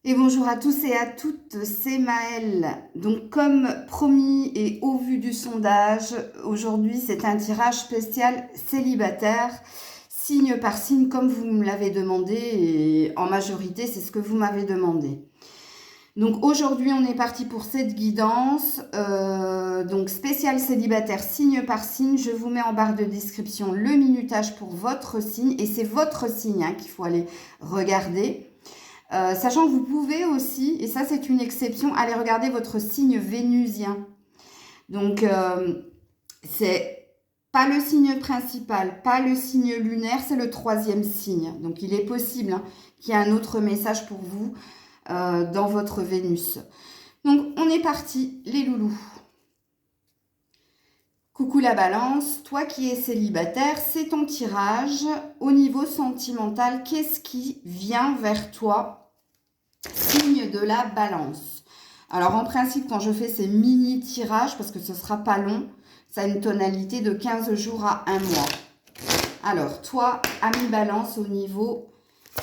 Et bonjour à tous et à toutes, c'est Maëlle. Donc comme promis et au vu du sondage, aujourd'hui c'est un tirage spécial célibataire, signe par signe comme vous me l'avez demandé et en majorité c'est ce que vous m'avez demandé. Donc aujourd'hui on est parti pour cette guidance, donc spécial célibataire signe par signe. Je vous mets en barre de description le minutage pour votre signe et c'est votre signe qu'il faut aller regarder. Sachant que vous pouvez aussi, et ça c'est une exception, aller regarder votre signe vénusien. Donc c'est pas le signe principal, pas le signe lunaire, c'est le troisième signe. Donc il est possible qu'il y ait un autre message pour vous dans votre Vénus. Donc on est parti, les loulous. Coucou la balance, toi qui es célibataire, c'est ton tirage. Au niveau sentimental, qu'est-ce qui vient vers toi? Signe de la balance. Alors en principe, quand je fais ces mini tirages, parce que ce ne sera pas long, ça a une tonalité de 15 jours à 1 mois. Alors toi, ami balance, au niveau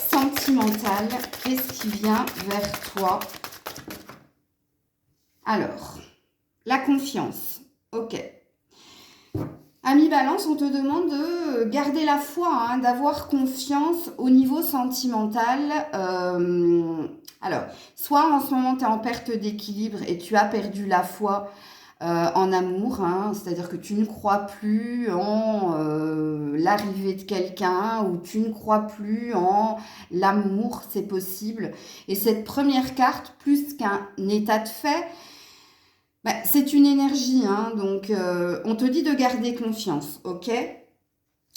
sentimental, qu'est-ce qui vient vers toi? Alors, la confiance. Ok. Ami balance, on te demande de garder la foi, d'avoir confiance au niveau sentimental. Alors, soit en ce moment tu es en perte d'équilibre et tu as perdu la foi en amour, c'est-à-dire que tu ne crois plus en l'arrivée de quelqu'un ou tu ne crois plus en l'amour, c'est possible. Et cette première carte, plus qu'un état de fait, c'est une énergie, donc on te dit de garder confiance, ok?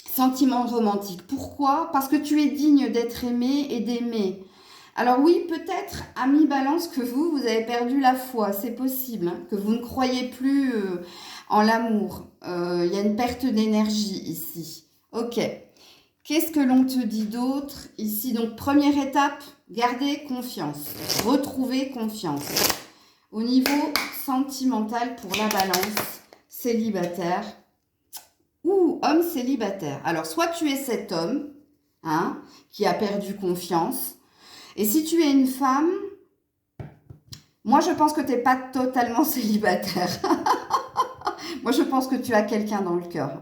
Sentiment romantique. Pourquoi? Parce que tu es digne d'être aimé et d'aimer. Alors oui, peut-être, ami balance, que vous avez perdu la foi, c'est possible, que vous ne croyez plus en l'amour. Il y a une perte d'énergie ici. Ok. Qu'est-ce que l'on te dit d'autre ici? Donc première étape, garder confiance, retrouver confiance. Au niveau sentimental pour la balance, célibataire ou homme célibataire. Alors, soit tu es cet homme qui a perdu confiance, et si tu es une femme, moi je pense que tu n'es pas totalement célibataire. Moi je pense que tu as quelqu'un dans le cœur.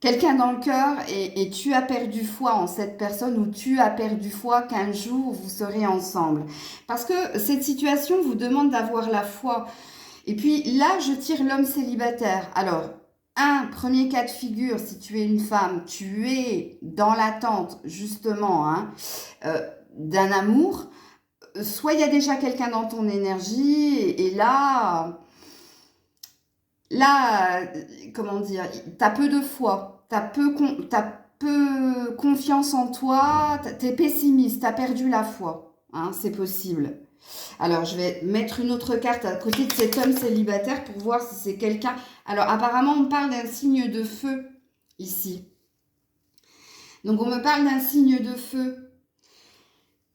Quelqu'un dans le cœur et tu as perdu foi en cette personne ou tu as perdu foi qu'un jour vous serez ensemble. Parce que cette situation vous demande d'avoir la foi. Et puis là, je tire l'homme célibataire. Alors, premier cas de figure, si tu es une femme, tu es dans l'attente justement d'un amour. Soit il y a déjà quelqu'un dans ton énergie et là, comment dire, tu as peu de foi, tu as peu confiance en toi, tu es pessimiste, tu as perdu la foi. C'est possible. Alors, je vais mettre une autre carte à côté de cet homme célibataire pour voir si c'est quelqu'un. Alors, apparemment, on parle d'un signe de feu ici. Donc, on me parle d'un signe de feu.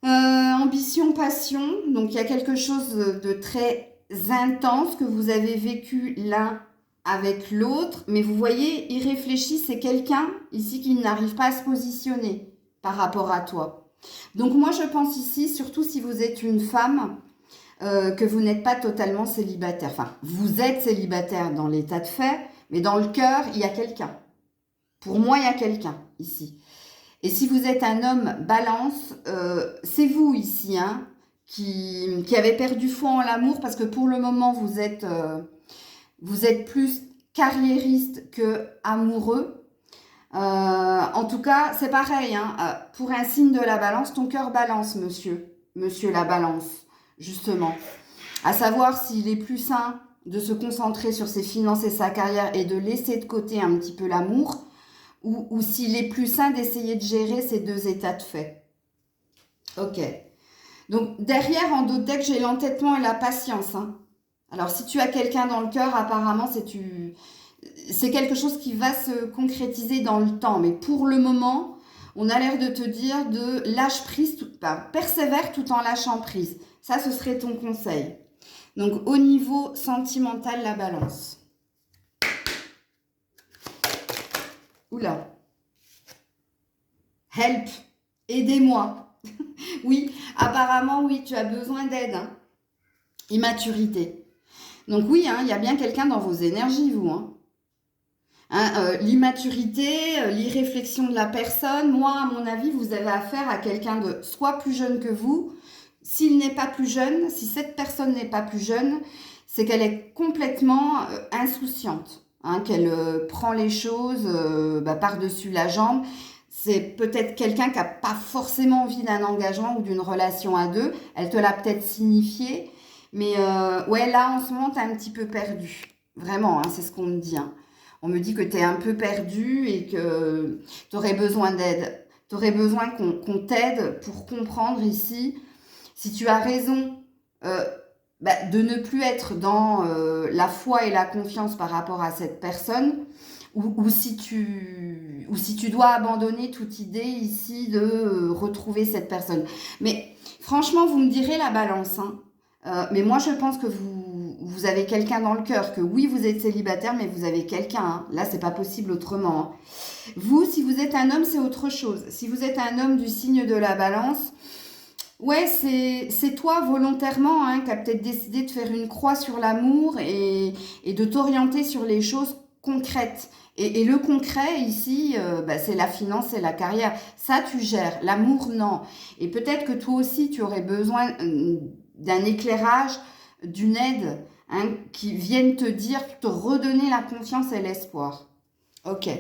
Ambition, passion. Donc, il y a quelque chose de très intense que vous avez vécu l'un avec l'autre. Mais vous voyez, il réfléchit, c'est quelqu'un ici qui n'arrive pas à se positionner par rapport à toi. Donc, moi, je pense ici, surtout si vous êtes une femme, que vous n'êtes pas totalement célibataire. Enfin, vous êtes célibataire dans l'état de fait, mais dans le cœur, il y a quelqu'un. Pour moi, il y a quelqu'un ici. Et si vous êtes un homme balance, c'est vous ici qui avez perdu foi en l'amour parce que pour le moment, vous êtes plus carriériste que amoureux. En tout cas, c'est pareil. Pour un signe de la balance, ton cœur balance, monsieur. Monsieur la balance, justement. À savoir s'il est plus sain de se concentrer sur ses finances et sa carrière et de laisser de côté un petit peu l'amour, ou s'il est plus sain d'essayer de gérer ces deux états de fait. Ok. Donc derrière, en d'autres decks, j'ai l'entêtement et la patience. Alors si tu as quelqu'un dans le cœur, apparemment c'est quelque chose qui va se concrétiser dans le temps. Mais pour le moment, on a l'air de te dire de lâche prise, persévère tout en lâchant prise. Ça, ce serait ton conseil. Donc, au niveau sentimental, la balance. Oula. Help. Aidez-moi. Oui, apparemment, oui, tu as besoin d'aide, hein. Immaturité. Donc oui, hein, il y a bien quelqu'un dans vos énergies, vous, hein. Hein, l'immaturité, l'irréflexion de la personne. Moi, à mon avis, vous avez affaire à quelqu'un de soit plus jeune que vous. S'il n'est pas plus jeune, si cette personne n'est pas plus jeune, c'est qu'elle est complètement insouciante, hein, qu'elle prend les choses par-dessus la jambe. C'est peut-être quelqu'un qui n'a pas forcément envie d'un engagement ou d'une relation à deux. Elle te l'a peut-être signifié. Mais ouais, là, en ce moment, tu es un petit peu perdu. Vraiment, hein, c'est ce qu'on me dit, hein. On me dit que tu es un peu perdu et que tu aurais besoin d'aide. Tu aurais besoin qu'on t'aide pour comprendre ici si tu as raison euh, de ne plus être dans la foi et la confiance par rapport à cette personne, ou si tu dois abandonner toute idée ici de retrouver cette personne. Mais franchement, vous me direz la balance, hein. Mais moi, je pense que vous avez quelqu'un dans le cœur, que oui, vous êtes célibataire, mais vous avez quelqu'un, hein. Là, c'est pas possible autrement, hein. Vous, si vous êtes un homme, c'est autre chose. Si vous êtes un homme du signe de la balance, ouais, c'est toi volontairement, hein, qui a peut-être décidé de faire une croix sur l'amour et de t'orienter sur les choses concrètes. Et le concret ici, c'est la finance et la carrière. Ça, tu gères. L'amour, non. Et peut-être que toi aussi, tu aurais besoin d'un éclairage, d'une aide, hein, qui vienne te dire, te redonner la confiance et l'espoir. Ok.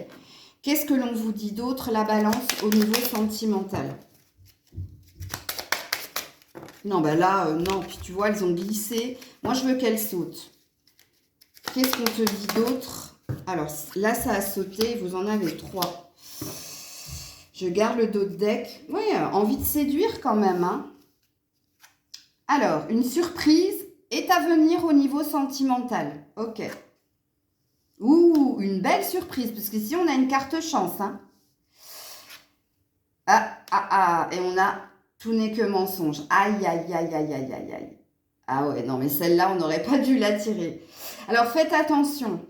Qu'est-ce que l'on vous dit d'autre, la balance, au niveau sentimental? Non, bah là, non. Puis tu vois, elles ont glissé. Moi, je veux qu'elles sautent. Qu'est-ce qu'on te dit d'autre? Alors, là, ça a sauté. Vous en avez 3. Je garde le dos de deck. Oui, envie de séduire quand même, hein. Alors, une surprise est à venir au niveau sentimental. Ok. Ouh, une belle surprise. Parce qu'ici, on a une carte chance, hein. Et on a tout n'est que mensonge. Aïe, aïe, aïe, aïe, aïe, aïe, aïe. Ah ouais, non, mais celle-là, on n'aurait pas dû la tirer. Alors, faites attention.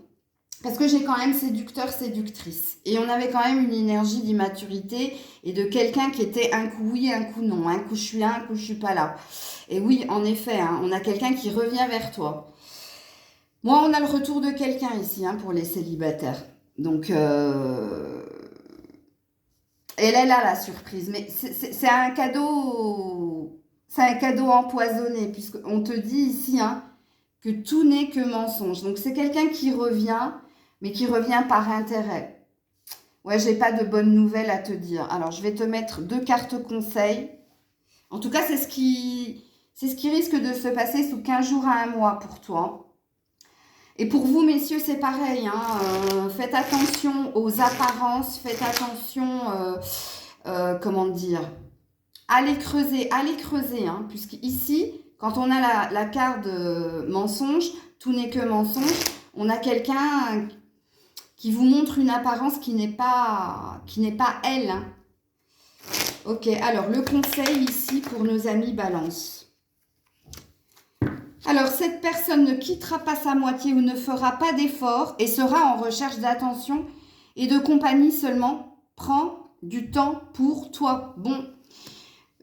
Parce que j'ai quand même séducteur, séductrice. Et on avait quand même une énergie d'immaturité et de quelqu'un qui était un coup oui, un coup non. Un coup je suis là, un coup je suis pas là. Et oui, en effet, hein, on a quelqu'un qui revient vers toi. Moi, on a le retour de quelqu'un ici, hein, pour les célibataires. Donc, elle est là, la surprise. Mais c'est un cadeau... C'est un cadeau empoisonné, puisqu'on te dit ici, hein, que tout n'est que mensonge. Donc, c'est quelqu'un qui revient, mais qui revient par intérêt. Ouais, j'ai pas de bonnes nouvelles à te dire. Alors, je vais te mettre 2 cartes conseils. En tout cas, c'est ce qui risque de se passer sous 15 jours à un mois pour toi. Et pour vous, messieurs, c'est pareil, hein. Faites attention aux apparences, faites attention, comment dire, allez creuser, hein, puisqu'ici, quand on a la carte de mensonge, tout n'est que mensonge, on a quelqu'un qui vous montre une apparence qui n'est pas elle, hein. Ok, alors le conseil ici pour nos amis Balance. Alors, cette personne ne quittera pas sa moitié ou ne fera pas d'effort et sera en recherche d'attention et de compagnie seulement. Prends du temps pour toi. Bon,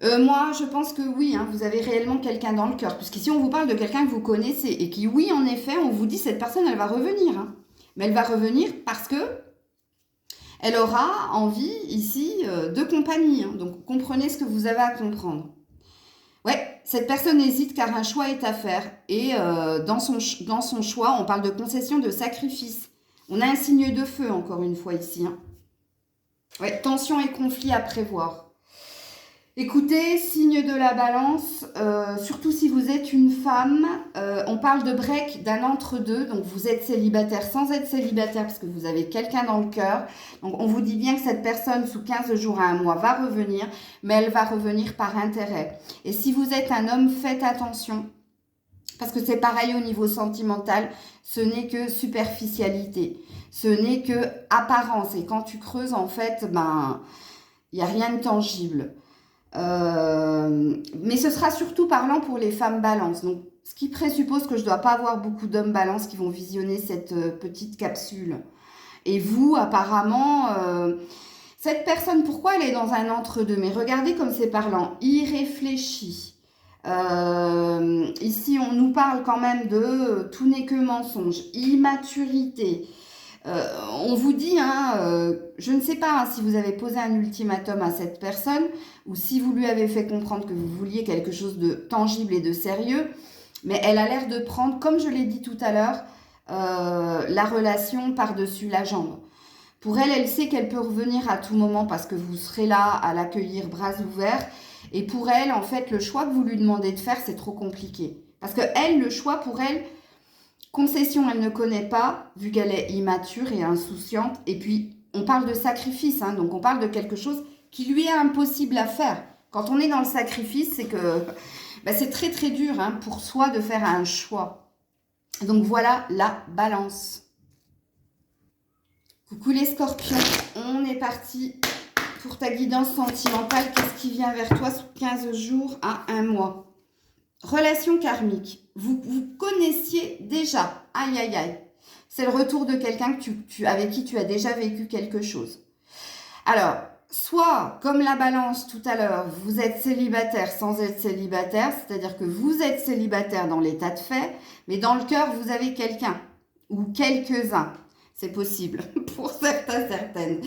moi, je pense que oui, hein, vous avez réellement quelqu'un dans le cœur. Puisqu'ici, on vous parle de quelqu'un que vous connaissez et qui, oui, en effet, on vous dit cette personne, elle va revenir, hein. Mais elle va revenir parce que elle aura envie ici de compagnie, hein. Donc, comprenez ce que vous avez à comprendre. Ouais, cette personne hésite car un choix est à faire. Et dans son choix, on parle de concession, de sacrifice. On a un signe de feu, encore une fois, ici, hein. Ouais, tension et conflit à prévoir. Écoutez, signe de la balance, surtout si vous êtes une femme, on parle de break, d'un entre-deux. Donc, vous êtes célibataire sans être célibataire parce que vous avez quelqu'un dans le cœur. Donc, on vous dit bien que cette personne, sous 15 jours à un mois, va revenir, mais elle va revenir par intérêt. Et si vous êtes un homme, faites attention. Parce que c'est pareil au niveau sentimental, ce n'est que superficialité. Ce n'est que apparence. Et quand tu creuses, en fait, il n'y a rien de tangible. Mais ce sera surtout parlant pour les femmes balance. Donc, ce qui présuppose que je ne dois pas avoir beaucoup d'hommes balance qui vont visionner cette petite capsule. Et vous, apparemment, Cette personne, pourquoi elle est dans un entre-deux? Mais regardez comme c'est parlant, irréfléchi. Ici, on nous parle quand même de tout n'est que mensonge, immaturité. On vous dit, hein, je ne sais pas hein, si vous avez posé un ultimatum à cette personne ou si vous lui avez fait comprendre que vous vouliez quelque chose de tangible et de sérieux, mais elle a l'air de prendre, comme je l'ai dit tout à l'heure, la relation par-dessus la jambe. Pour elle, elle sait qu'elle peut revenir à tout moment parce que vous serez là à l'accueillir bras ouverts. Et pour elle, en fait, le choix que vous lui demandez de faire, c'est trop compliqué. Parce que elle, le choix pour elle, concession, elle ne connaît pas, vu qu'elle est immature et insouciante. Et puis, on parle de sacrifice, hein, donc on parle de quelque chose qui lui est impossible à faire. Quand on est dans le sacrifice, c'est que c'est très très dur hein, pour soi de faire un choix. Donc voilà la balance. Coucou les scorpions, on est parti pour ta guidance sentimentale. Qu'est-ce qui vient vers toi sous 15 jours à 1 mois? Relation karmique. Vous connaissiez déjà. Aïe, aïe, aïe. C'est le retour de quelqu'un avec qui tu as déjà vécu quelque chose. Alors, soit, comme la balance tout à l'heure, vous êtes célibataire sans être célibataire, c'est-à-dire que vous êtes célibataire dans l'état de fait, mais dans le cœur, vous avez quelqu'un ou quelques-uns. C'est possible pour certains, certaines.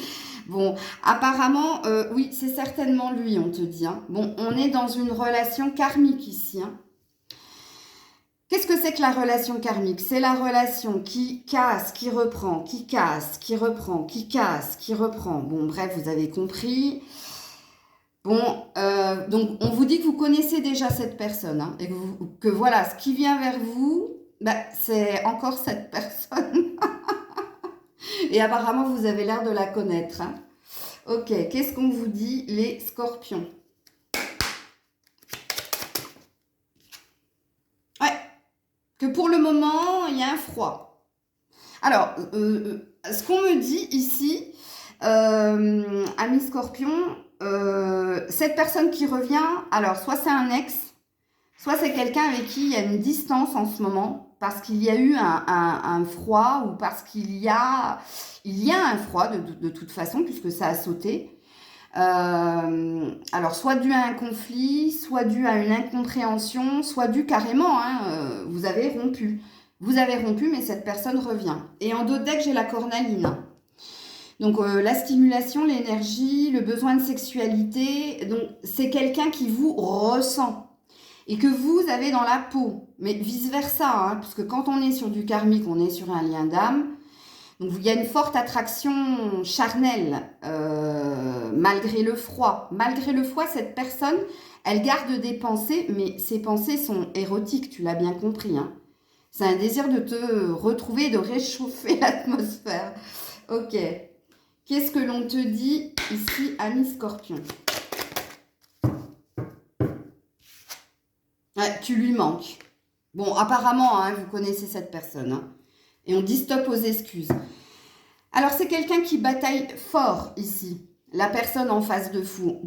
Bon, apparemment, oui, c'est certainement lui, on te dit. Hein. Bon, on est dans une relation karmique ici. Hein. Qu'est-ce que c'est que la relation karmique? C'est la relation qui casse, qui reprend, qui casse, qui reprend, qui casse, qui reprend. Bon, bref, vous avez compris. Bon, donc on vous dit que vous connaissez déjà cette personne. Hein, et que voilà, ce qui vient vers vous, c'est encore cette personne. Et apparemment, vous avez l'air de la connaître. Hein. Ok, qu'est-ce qu'on vous dit, les scorpions? Ouais, que pour le moment, il y a un froid. Alors, ce qu'on me dit ici, ami scorpion, cette personne qui revient, alors soit c'est un ex, soit c'est quelqu'un avec qui il y a une distance en ce moment, parce qu'il y a eu un froid ou parce qu'il y a un froid de toute façon, puisque ça a sauté. Alors, soit dû à un conflit, soit dû à une incompréhension, soit dû carrément, hein, vous avez rompu. Vous avez rompu, mais cette personne revient. Et en dos de deck, j'ai la cornaline. Donc, la stimulation, l'énergie, le besoin de sexualité. Donc, c'est quelqu'un qui vous ressent. Et que vous avez dans la peau, mais vice-versa, hein, parce que quand on est sur du karmique, on est sur un lien d'âme, donc il y a une forte attraction charnelle, malgré le froid. Malgré le froid, cette personne, elle garde des pensées, mais ces pensées sont érotiques, tu l'as bien compris. Hein. C'est un désir de te retrouver, de réchauffer l'atmosphère. Ok, qu'est-ce que l'on te dit ici, ami scorpion? Ouais, tu lui manques. Bon, apparemment, hein, vous connaissez cette personne. Hein. Et on dit stop aux excuses. Alors, c'est quelqu'un qui bataille fort ici. La personne en face de vous.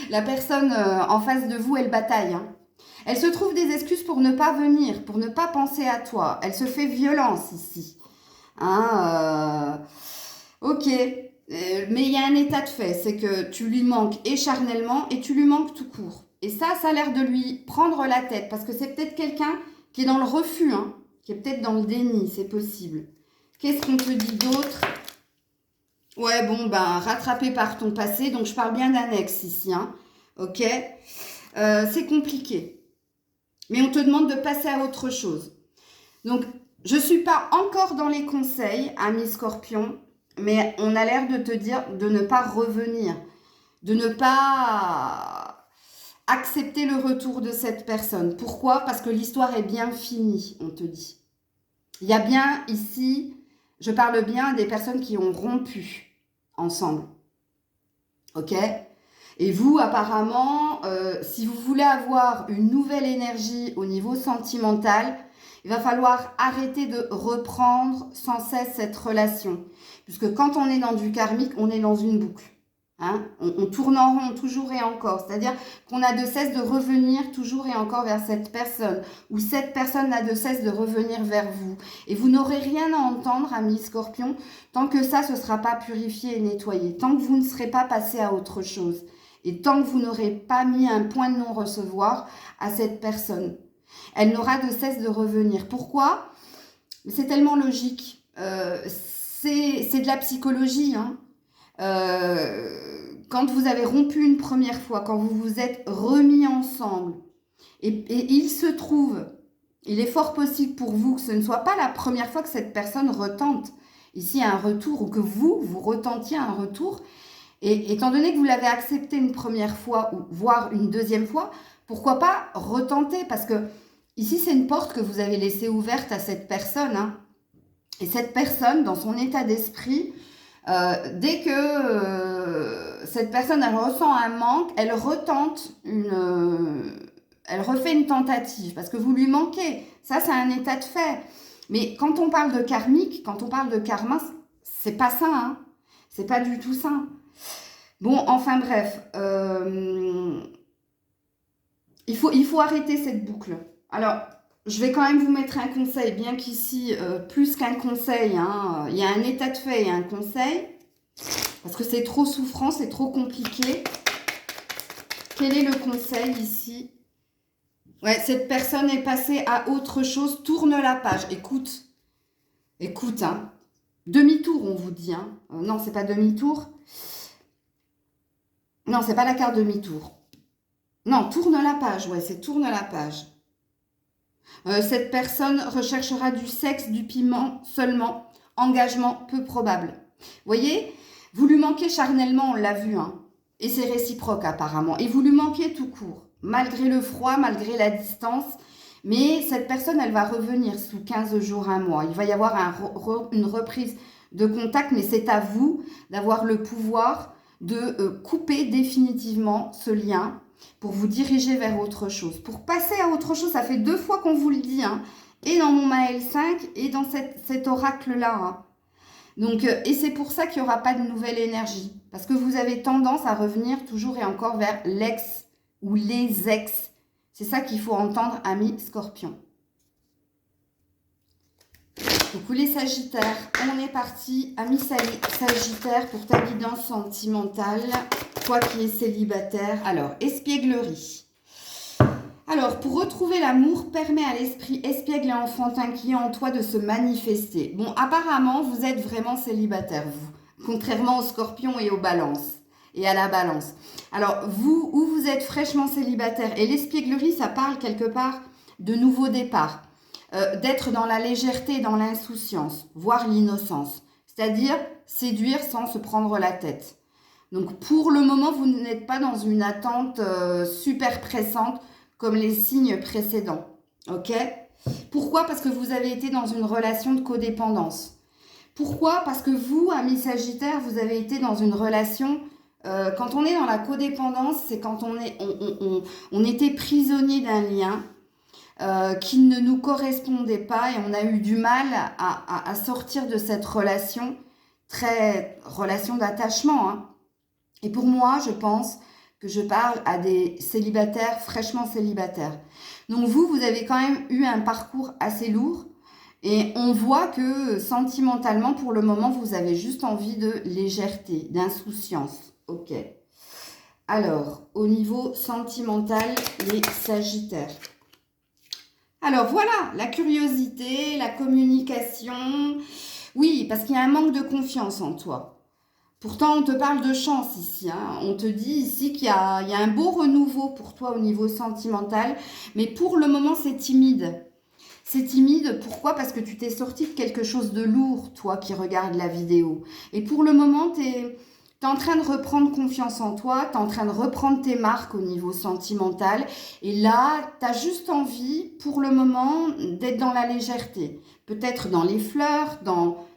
La personne en face de vous, elle bataille. Hein. Elle se trouve des excuses pour ne pas venir, pour ne pas penser à toi. Elle se fait violence ici. Hein, ok. Mais il y a un état de fait. C'est que tu lui manques et charnellement et tu lui manques tout court. Et ça a l'air de lui prendre la tête. Parce que c'est peut-être quelqu'un qui est dans le refus. Hein, qui est peut-être dans le déni. C'est possible. Qu'est-ce qu'on te dit d'autre? Ouais, bon, rattrapé par ton passé. Donc, je parle bien d'un ex ici. Hein, ok. C'est compliqué. Mais on te demande de passer à autre chose. Donc, je ne suis pas encore dans les conseils, ami Scorpion. Mais on a l'air de te dire de ne pas revenir. De ne pas accepter le retour de cette personne. Pourquoi? Parce que l'histoire est bien finie, on te dit. Il y a bien ici, je parle bien des personnes qui ont rompu ensemble. Ok? Et vous, apparemment, si vous voulez avoir une nouvelle énergie au niveau sentimental, il va falloir arrêter de reprendre sans cesse cette relation. Puisque quand on est dans du karmique, on est dans une boucle. Hein, on tourne en rond toujours et encore, c'est-à-dire qu'on n'a de cesse de revenir toujours et encore vers cette personne, ou cette personne n'a de cesse de revenir vers vous. Et vous n'aurez rien à entendre, amis Scorpion, tant que ça, ce ne sera pas purifié et nettoyé, tant que vous ne serez pas passé à autre chose, et tant que vous n'aurez pas mis un point de non-recevoir à cette personne. Elle n'aura de cesse de revenir. Pourquoi? C'est tellement logique. C'est de la psychologie, hein. Quand vous avez rompu une première fois, quand vous vous êtes remis ensemble, et il se trouve, il est fort possible pour vous que ce ne soit pas la première fois que cette personne retente ici un retour, ou que vous retentiez un retour, et étant donné que vous l'avez accepté une première fois, ou voire une deuxième fois, pourquoi pas retenter, parce que ici c'est une porte que vous avez laissée ouverte à cette personne, hein. Et cette personne, dans son état d'esprit, dès que cette personne elle ressent un manque, elle retente elle refait une tentative parce que vous lui manquez. Ça, c'est un état de fait. Mais quand on parle de karmique, quand on parle de karma, c'est pas ça, hein. C'est pas du tout ça. Bon, enfin bref, il faut arrêter cette boucle. Alors, je vais quand même vous mettre un conseil, bien qu'ici, plus qu'un conseil, hein, il y a un état de fait et un conseil, parce que c'est trop souffrant, c'est trop compliqué. Quel est le conseil ici? Ouais, cette personne est passée à autre chose, tourne la page. Écoute, hein. Demi-tour, on vous dit, hein. Non, c'est pas demi-tour. Non, c'est pas la carte demi-tour. Non, tourne la page, ouais, c'est tourne la page. Cette personne recherchera du sexe, du piment seulement. Engagement peu probable. Voyez, vous lui manquez charnellement, on l'a vu, hein. Et c'est réciproque apparemment. Et vous lui manquez tout court. Malgré le froid, malgré la distance. Mais cette personne, elle va revenir sous 15 jours, un mois. Il va y avoir une reprise de contact, mais c'est à vous d'avoir le pouvoir de couper définitivement ce lien pour vous diriger vers autre chose. Pour passer à autre chose, ça fait 2 fois qu'on vous le dit, hein, et dans mon Maël 5 et dans cet oracle-là. Hein. Donc, et c'est pour ça qu'il n'y aura pas de nouvelle énergie. Parce que vous avez tendance à revenir toujours et encore vers l'ex ou les ex. C'est ça qu'il faut entendre, amis Scorpion. Coucou les Sagittaires, on est parti. Amis Sagittaires, pour ta guidance sentimentale, toi qui es célibataire. Alors, espièglerie. Alors, pour retrouver l'amour, permet à l'esprit espiègle et enfantin qui est en toi de se manifester. Bon, apparemment, vous êtes vraiment célibataire, vous. Contrairement aux Scorpions et aux Balances. Et à la Balance. Alors, vous êtes fraîchement célibataire. Et l'espièglerie, ça parle quelque part de nouveau départ. D'être dans la légèreté, dans l'insouciance, voire l'innocence. C'est-à-dire séduire sans se prendre la tête. Donc, pour le moment, vous n'êtes pas dans une attente super pressante comme les signes précédents. Ok? Pourquoi? Parce que vous avez été dans une relation de codépendance. Pourquoi? Parce que vous, amis Sagittaire, vous avez été dans une relation... quand on est dans la codépendance, c'est quand on était prisonnier d'un lien qui ne nous correspondait pas et on a eu du mal à sortir de cette relation, relation d'attachement. Hein. Et pour moi, je pense que je parle à des célibataires, fraîchement célibataires. Donc vous avez quand même eu un parcours assez lourd et on voit que sentimentalement, pour le moment, vous avez juste envie de légèreté, d'insouciance. Ok. Alors, au niveau sentimental, les Sagittaires. Alors voilà, la curiosité, la communication. Oui, parce qu'il y a un manque de confiance en toi. Pourtant, on te parle de chance ici. Hein. On te dit ici qu'il y a un beau renouveau pour toi au niveau sentimental. Mais pour le moment, c'est timide. C'est timide, pourquoi? Parce que tu t'es sorti de quelque chose de lourd, toi qui regardes la vidéo. Et pour le moment, tu es en train de reprendre confiance en toi, tu es en train de reprendre tes marques au niveau sentimental. Et là, tu as juste envie, pour le moment, d'être dans la légèreté. Peut-être dans les fleurs, dans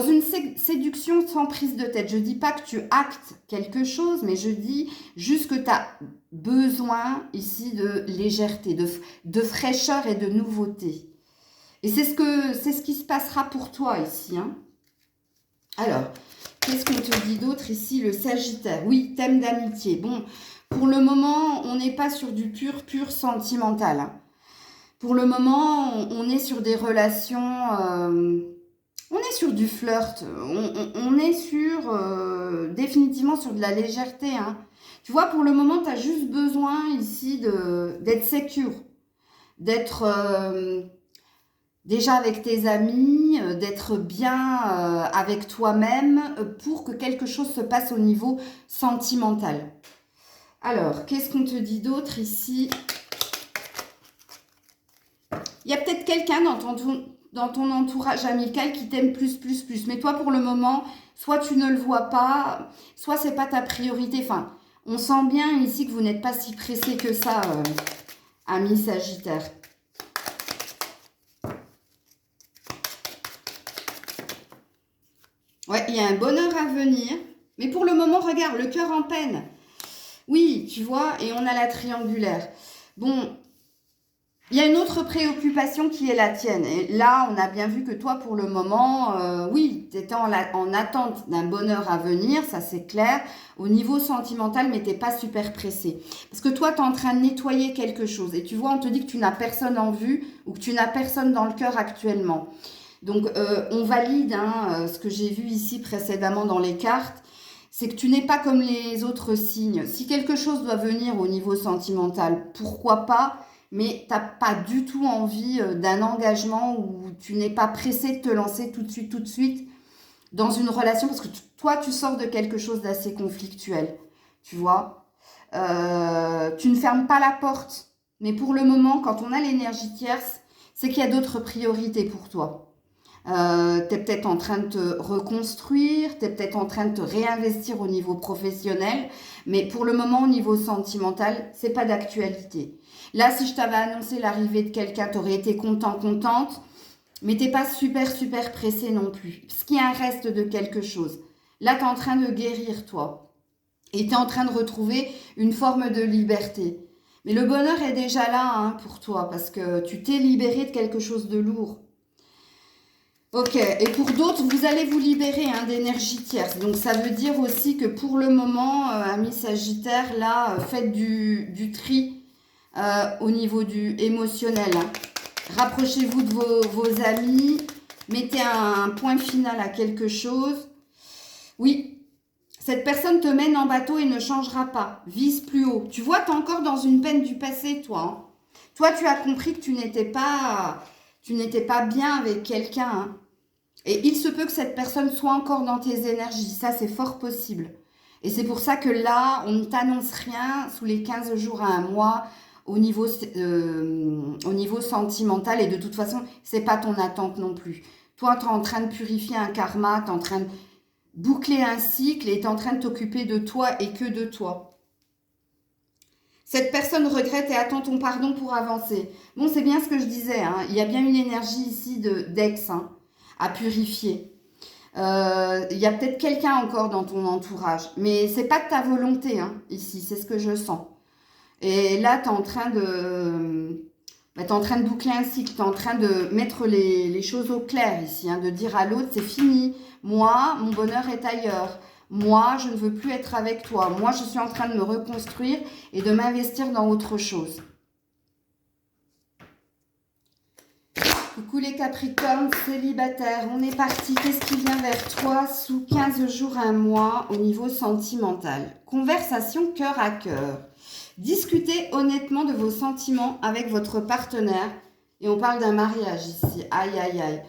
une séduction sans prise de tête. Je ne dis pas que tu actes quelque chose, mais je dis juste que tu as besoin ici de légèreté, de fraîcheur et de nouveauté. Et c'est ce qui se passera pour toi ici. Hein. Alors, Qu'est-ce qu'on te dit d'autre ici? Le Sagittaire. Oui, thème d'amitié. Bon, pour le moment, on n'est pas sur du pur sentimental, hein. Pour le moment, on est sur des relations... on est sur du flirt. On est sur... définitivement sur de la légèreté, hein. Tu vois, pour le moment, tu as juste besoin ici d'être sécure. D'être... déjà avec tes amis, d'être bien avec toi-même pour que quelque chose se passe au niveau sentimental. Alors, qu'est-ce qu'on te dit d'autre ici? Il y a peut-être quelqu'un dans ton entourage amical qui t'aime plus. Mais toi, pour le moment, soit tu ne le vois pas, soit c'est pas ta priorité. Enfin, on sent bien ici que vous n'êtes pas si pressé que ça, ami Sagittaire. Ouais, il y a un bonheur à venir. Mais pour le moment, regarde, le cœur en peine. Oui, tu vois, et on a la triangulaire. Bon, il y a une autre préoccupation qui est la tienne. Et là, on a bien vu que toi, pour le moment, oui, tu étais en attente d'un bonheur à venir, ça c'est clair, au niveau sentimental, mais tu n'es pas super pressé. Parce que toi, tu es en train de nettoyer quelque chose. Et tu vois, on te dit que tu n'as personne en vue ou que tu n'as personne dans le cœur actuellement. Donc, on valide ce que j'ai vu ici précédemment dans les cartes, c'est que tu n'es pas comme les autres signes. Si quelque chose doit venir au niveau sentimental, pourquoi pas, mais tu n'as pas du tout envie d'un engagement où tu n'es pas pressé de te lancer tout de suite dans une relation, parce que toi, tu sors de quelque chose d'assez conflictuel, tu vois. Tu ne fermes pas la porte, mais pour le moment, quand on a l'énergie tierce, c'est qu'il y a d'autres priorités pour toi. Tu es peut-être en train de te reconstruire, tu es peut-être en train de te réinvestir au niveau professionnel, mais pour le moment, au niveau sentimental, c'est pas d'actualité. Là, si je t'avais annoncé l'arrivée de quelqu'un, tu aurais été contente, mais t'es pas super pressé non plus, parce qu'il y a un reste de quelque chose. Là, tu es en train de guérir, toi, et tu es en train de retrouver une forme de liberté. Mais le bonheur est déjà là hein, pour toi, parce que tu t'es libéré de quelque chose de lourd. Ok, et pour d'autres, vous allez vous libérer hein, d'énergie tierce. Donc, ça veut dire aussi que pour le moment, amis Sagittaire, là, faites du tri au niveau du émotionnel, hein. Rapprochez-vous de vos amis, mettez un point final à quelque chose. Oui, cette personne te mène en bateau et ne changera pas. Vise plus haut. Tu vois, tu es encore dans une peine du passé, toi, hein. Toi, tu as compris que tu n'étais pas bien avec quelqu'un, hein. Et il se peut que cette personne soit encore dans tes énergies. Ça, c'est fort possible. Et c'est pour ça que là, on ne t'annonce rien sous les 15 jours à un mois au niveau sentimental. Et de toute façon, c'est pas ton attente non plus. Toi, tu es en train de purifier un karma, tu es en train de boucler un cycle et tu es en train de t'occuper de toi et que de toi. Cette personne regrette et attend ton pardon pour avancer. Bon, c'est bien ce que je disais, hein. Il y a bien une énergie ici d'ex, hein, à purifier. Il y a peut-être quelqu'un encore dans ton entourage, mais c'est pas de ta volonté hein, ici, c'est ce que je sens. Et là, tu es en train t'es en train de boucler un cycle, tu es en train de mettre les choses au clair ici, hein, de dire à l'autre, c'est fini, moi, mon bonheur est ailleurs. Moi, je ne veux plus être avec toi. Moi, je suis en train de me reconstruire et de m'investir dans autre chose. Coucou les Capricornes, célibataires, on est parti. Qu'est-ce qui vient vers toi sous 15 jours, un mois au niveau sentimental? Conversation cœur à cœur. Discutez honnêtement de vos sentiments avec votre partenaire. Et on parle d'un mariage ici. Aïe, aïe, aïe.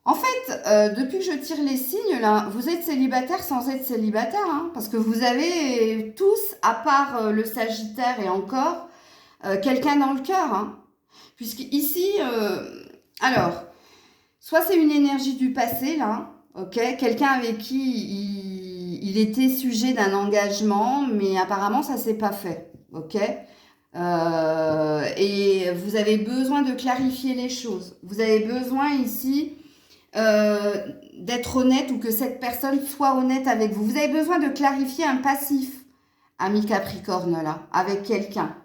En fait, depuis que je tire les signes, là, vous êtes célibataire sans être célibataire. Hein, parce que vous avez tous, à part le Sagittaire et encore, quelqu'un dans le cœur. Hein, puisqu'ici... alors, soit c'est une énergie du passé, là, ok, quelqu'un avec qui il était sujet d'un engagement, mais apparemment ça s'est pas fait, ok. Et vous avez besoin de clarifier les choses. Vous avez besoin ici d'être honnête ou que cette personne soit honnête avec vous. Vous avez besoin de clarifier un passif, ami Capricorne, là, avec quelqu'un.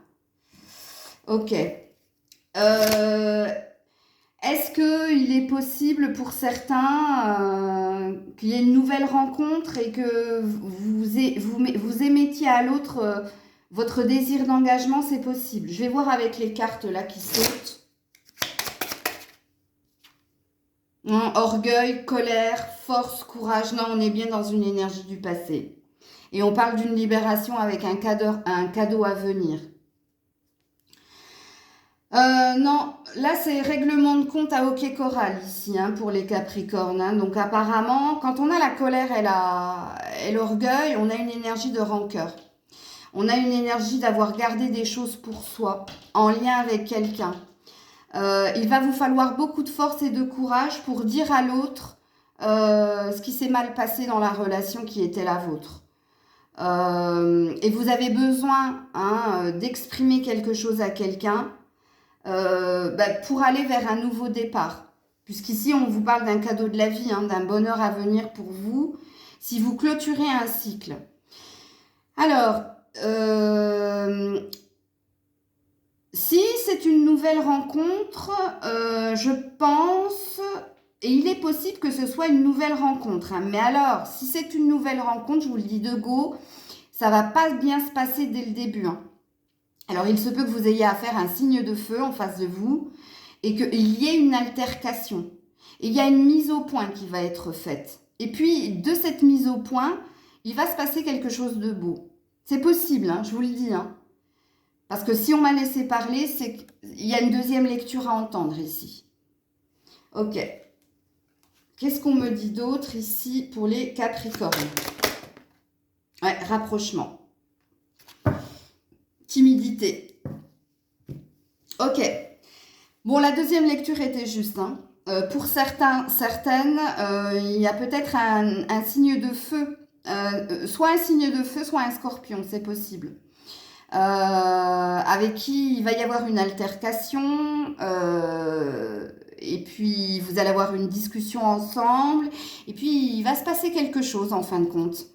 Ok. Est-ce qu'il est possible pour certains qu'il y ait une nouvelle rencontre et que vous émettiez à l'autre votre désir d'engagement? C'est possible. Je vais voir avec les cartes là qui sautent. Orgueil, colère, force, courage. Non, on est bien dans une énergie du passé. Et on parle d'une libération avec un cadeau à venir. Non, là c'est règlement de compte à hockey choral ici hein, pour les Capricornes. Hein. Donc apparemment, quand on a la colère et l'orgueil, on a une énergie de rancœur. On a une énergie d'avoir gardé des choses pour soi, en lien avec quelqu'un. Il va vous falloir beaucoup de force et de courage pour dire à l'autre ce qui s'est mal passé dans la relation qui était la vôtre. Et vous avez besoin hein, d'exprimer quelque chose à quelqu'un. Pour aller vers un nouveau départ. Puisqu'ici, on vous parle d'un cadeau de la vie, hein, d'un bonheur à venir pour vous, si vous clôturez un cycle. Alors, si c'est une nouvelle rencontre, je pense, et il est possible que ce soit une nouvelle rencontre. Hein, mais alors, si c'est une nouvelle rencontre, je vous le dis de go, ça va pas bien se passer dès le début. Hein. Alors, il se peut que vous ayez affaire à un signe de feu en face de vous et qu'il y ait une altercation. Et il y a une mise au point qui va être faite. Et puis, de cette mise au point, il va se passer quelque chose de beau. C'est possible, hein, je vous le dis. Hein. Parce que si on m'a laissé parler, c'est qu'il y a une deuxième lecture à entendre ici. Ok. Qu'est-ce qu'on me dit d'autre ici pour les Capricornes? Ouais, rapprochement. Timidité. Ok. Bon, la deuxième lecture était juste. Hein. Pour certains, certaines, il y a peut-être un signe de feu. Soit un signe de feu, soit un scorpion, c'est possible. Avec qui il va y avoir une altercation. Et puis, vous allez avoir une discussion ensemble. Et puis, il va se passer quelque chose en fin de compte.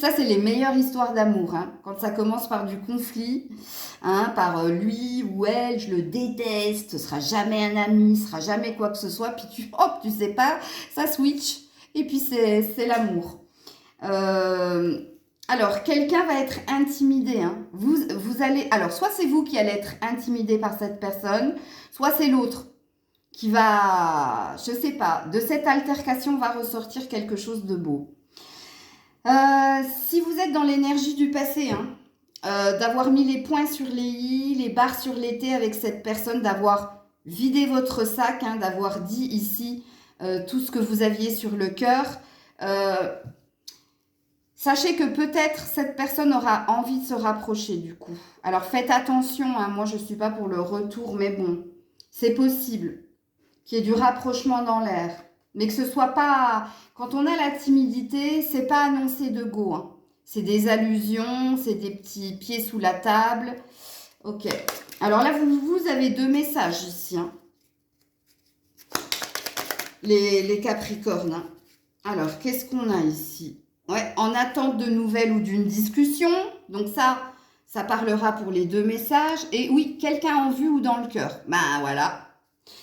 Ça, c'est les meilleures histoires d'amour. Hein. Quand ça commence par du conflit, hein, par lui ou elle, je le déteste, ce sera jamais un ami, ce sera jamais quoi que ce soit. Puis tu sais pas, ça switch. Et puis, c'est l'amour. Alors, quelqu'un va être intimidé. Hein. Vous allez... Alors, soit c'est vous qui allez être intimidé par cette personne, soit c'est l'autre qui va... Je sais pas. De cette altercation va ressortir quelque chose de beau. Si vous êtes dans l'énergie du passé, hein, d'avoir mis les points sur les i, les barres sur les t avec cette personne, d'avoir vidé votre sac, hein, d'avoir dit ici tout ce que vous aviez sur le cœur, sachez que peut-être cette personne aura envie de se rapprocher du coup. Alors faites attention, hein, moi je ne suis pas pour le retour, mais bon, c'est possible qu'il y ait du rapprochement dans l'air. Mais que ce soit pas... Quand on a la timidité, c'est pas annoncé de go. Hein. C'est des allusions, c'est des petits pieds sous la table. Ok. Alors là, vous avez deux messages ici. Hein. Les Capricornes. Hein. Alors, qu'est-ce qu'on a ici? Ouais, en attente de nouvelles ou d'une discussion. Donc ça parlera pour les deux messages. Et oui, quelqu'un en vue ou dans le cœur. Ben voilà.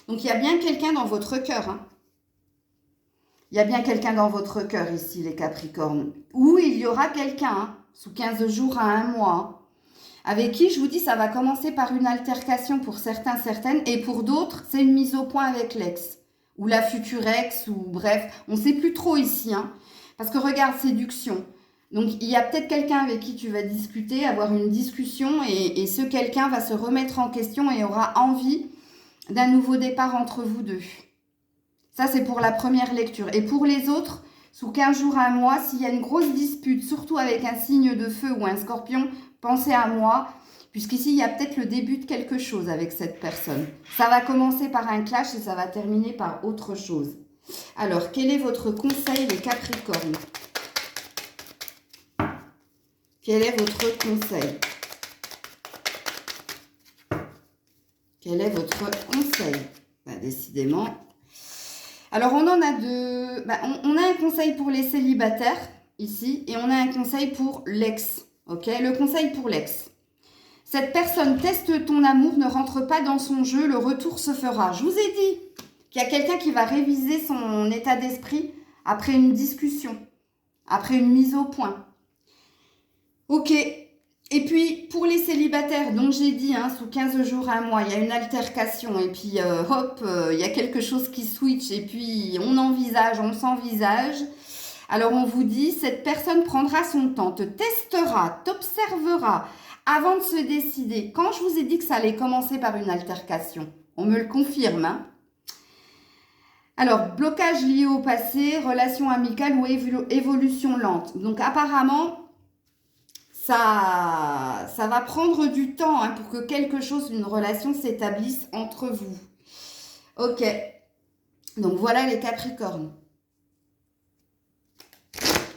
Donc, il y a bien quelqu'un dans votre cœur. Hein. Il y a bien quelqu'un dans votre cœur ici, les Capricornes. Ou il y aura quelqu'un, hein, sous 15 jours à un mois, hein, avec qui, je vous dis, ça va commencer par une altercation pour certains, certaines. Et pour d'autres, c'est une mise au point avec l'ex. Ou la future ex, ou bref. On ne sait plus trop ici. Hein, parce que regarde, séduction. Donc, il y a peut-être quelqu'un avec qui tu vas discuter, avoir une discussion. Et ce quelqu'un va se remettre en question et aura envie d'un nouveau départ entre vous deux. Ça, c'est pour la première lecture. Et pour les autres, sous 15 jours à un mois, s'il y a une grosse dispute, surtout avec un signe de feu ou un scorpion, pensez à moi, puisqu'ici, il y a peut-être le début de quelque chose avec cette personne. Ça va commencer par un clash et ça va terminer par autre chose. Alors, quel est votre conseil, les Capricornes? Quel est votre conseil? Quel est votre conseil? Décidément... Alors, on en a deux. On a un conseil pour les célibataires, ici, et on a un conseil pour l'ex. Ok, le conseil pour l'ex. Cette personne teste ton amour, ne rentre pas dans son jeu, le retour se fera. Je vous ai dit qu'il y a quelqu'un qui va réviser son état d'esprit après une discussion, après une mise au point. Ok. Et puis, pour les célibataires, donc j'ai dit, hein, sous 15 jours, un mois, il y a une altercation, et puis hop, il y a quelque chose qui switch, et puis on envisage, on s'envisage. Alors on vous dit, cette personne prendra son temps, te testera, t'observera, avant de se décider. Quand je vous ai dit que ça allait commencer par une altercation, on me le confirme, hein. Alors, blocage lié au passé, relation amicale ou évolution lente. Donc apparemment, ça va prendre du temps, hein, pour que quelque chose, une relation s'établisse entre vous. Ok. Donc voilà les Capricornes.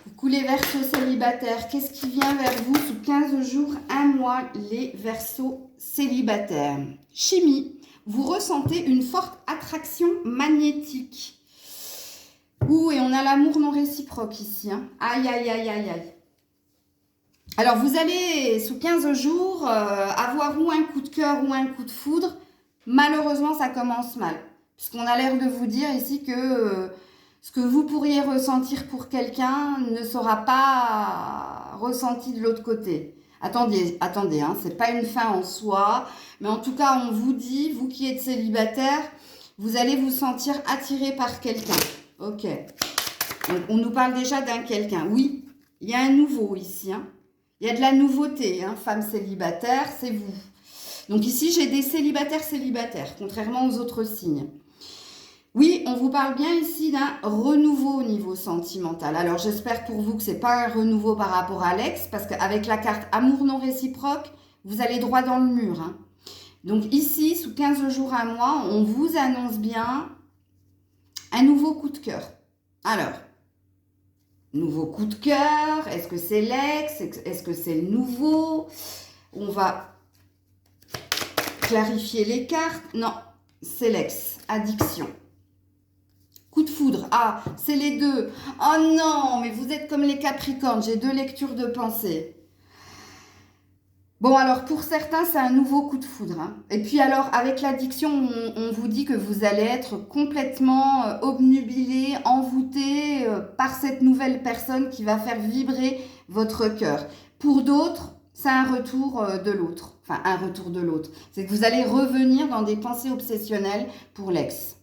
Coucou les Verseaux célibataires. Qu'est-ce qui vient vers vous sous 15 jours, un mois, les Verseaux célibataires? Chimie. Vous ressentez une forte attraction magnétique. Ouh, et on a l'amour non réciproque ici, hein. Aïe, aïe, aïe, aïe, aïe. Alors, vous allez, sous 15 jours, avoir ou un coup de cœur ou un coup de foudre. Malheureusement, ça commence mal. Puisqu'on a l'air de vous dire ici que ce que vous pourriez ressentir pour quelqu'un ne sera pas ressenti de l'autre côté. Attendez, hein, c'est pas une fin en soi. Mais en tout cas, on vous dit, vous qui êtes célibataire, vous allez vous sentir attiré par quelqu'un. Ok. Donc, on nous parle déjà d'un quelqu'un. Oui, il y a un nouveau ici, hein. Il y a de la nouveauté, hein, femme célibataire, c'est vous. Donc ici, j'ai des célibataires, contrairement aux autres signes. Oui, on vous parle bien ici d'un renouveau au niveau sentimental. Alors, j'espère pour vous que ce n'est pas un renouveau par rapport à l'ex, parce qu'avec la carte amour non réciproque, vous allez droit dans le mur, hein. Donc ici, sous 15 jours, un mois, on vous annonce bien un nouveau coup de cœur. Alors, nouveau coup de cœur, est-ce que c'est l'ex? Est-ce que c'est le nouveau? On va clarifier les cartes. Non, c'est l'ex, addiction. Coup de foudre, ah, c'est les deux. Oh non, mais vous êtes comme les Capricornes, j'ai deux lectures de pensée. Bon, alors pour certains, c'est un nouveau coup de foudre, hein. Et puis alors, avec l'addiction, on vous dit que vous allez être complètement obnubilé, envoûté par cette nouvelle personne qui va faire vibrer votre cœur. Pour d'autres, c'est un retour de l'autre. Enfin, un retour de l'autre. C'est que vous allez revenir dans des pensées obsessionnelles pour l'ex.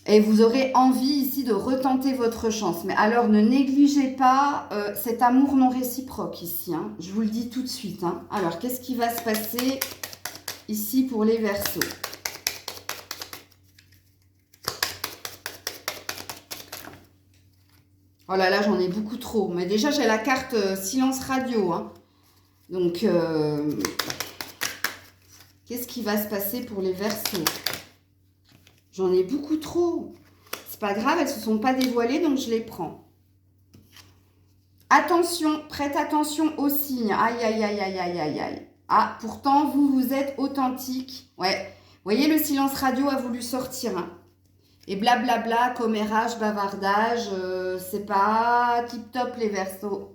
Et vous aurez envie ici de retenter votre chance. Mais alors, ne négligez pas cet amour non réciproque ici, hein. Je vous le dis tout de suite, hein. Alors, qu'est-ce qui va se passer ici pour les Verseaux? Oh là là, j'en ai beaucoup trop. Mais déjà, j'ai la carte silence radio, hein. Donc, qu'est-ce qui va se passer pour les Verseaux? J'en ai beaucoup trop. C'est pas grave, elles ne se sont pas dévoilées, donc je les prends. Attention, prête attention aux signes. Aïe, aïe, aïe, aïe, aïe, aïe, aïe. Ah, pourtant, vous êtes authentique. Ouais. Vous voyez, le silence radio a voulu sortir, hein. Et blablabla, commérage, bavardage, c'est pas tip-top les Verseaux.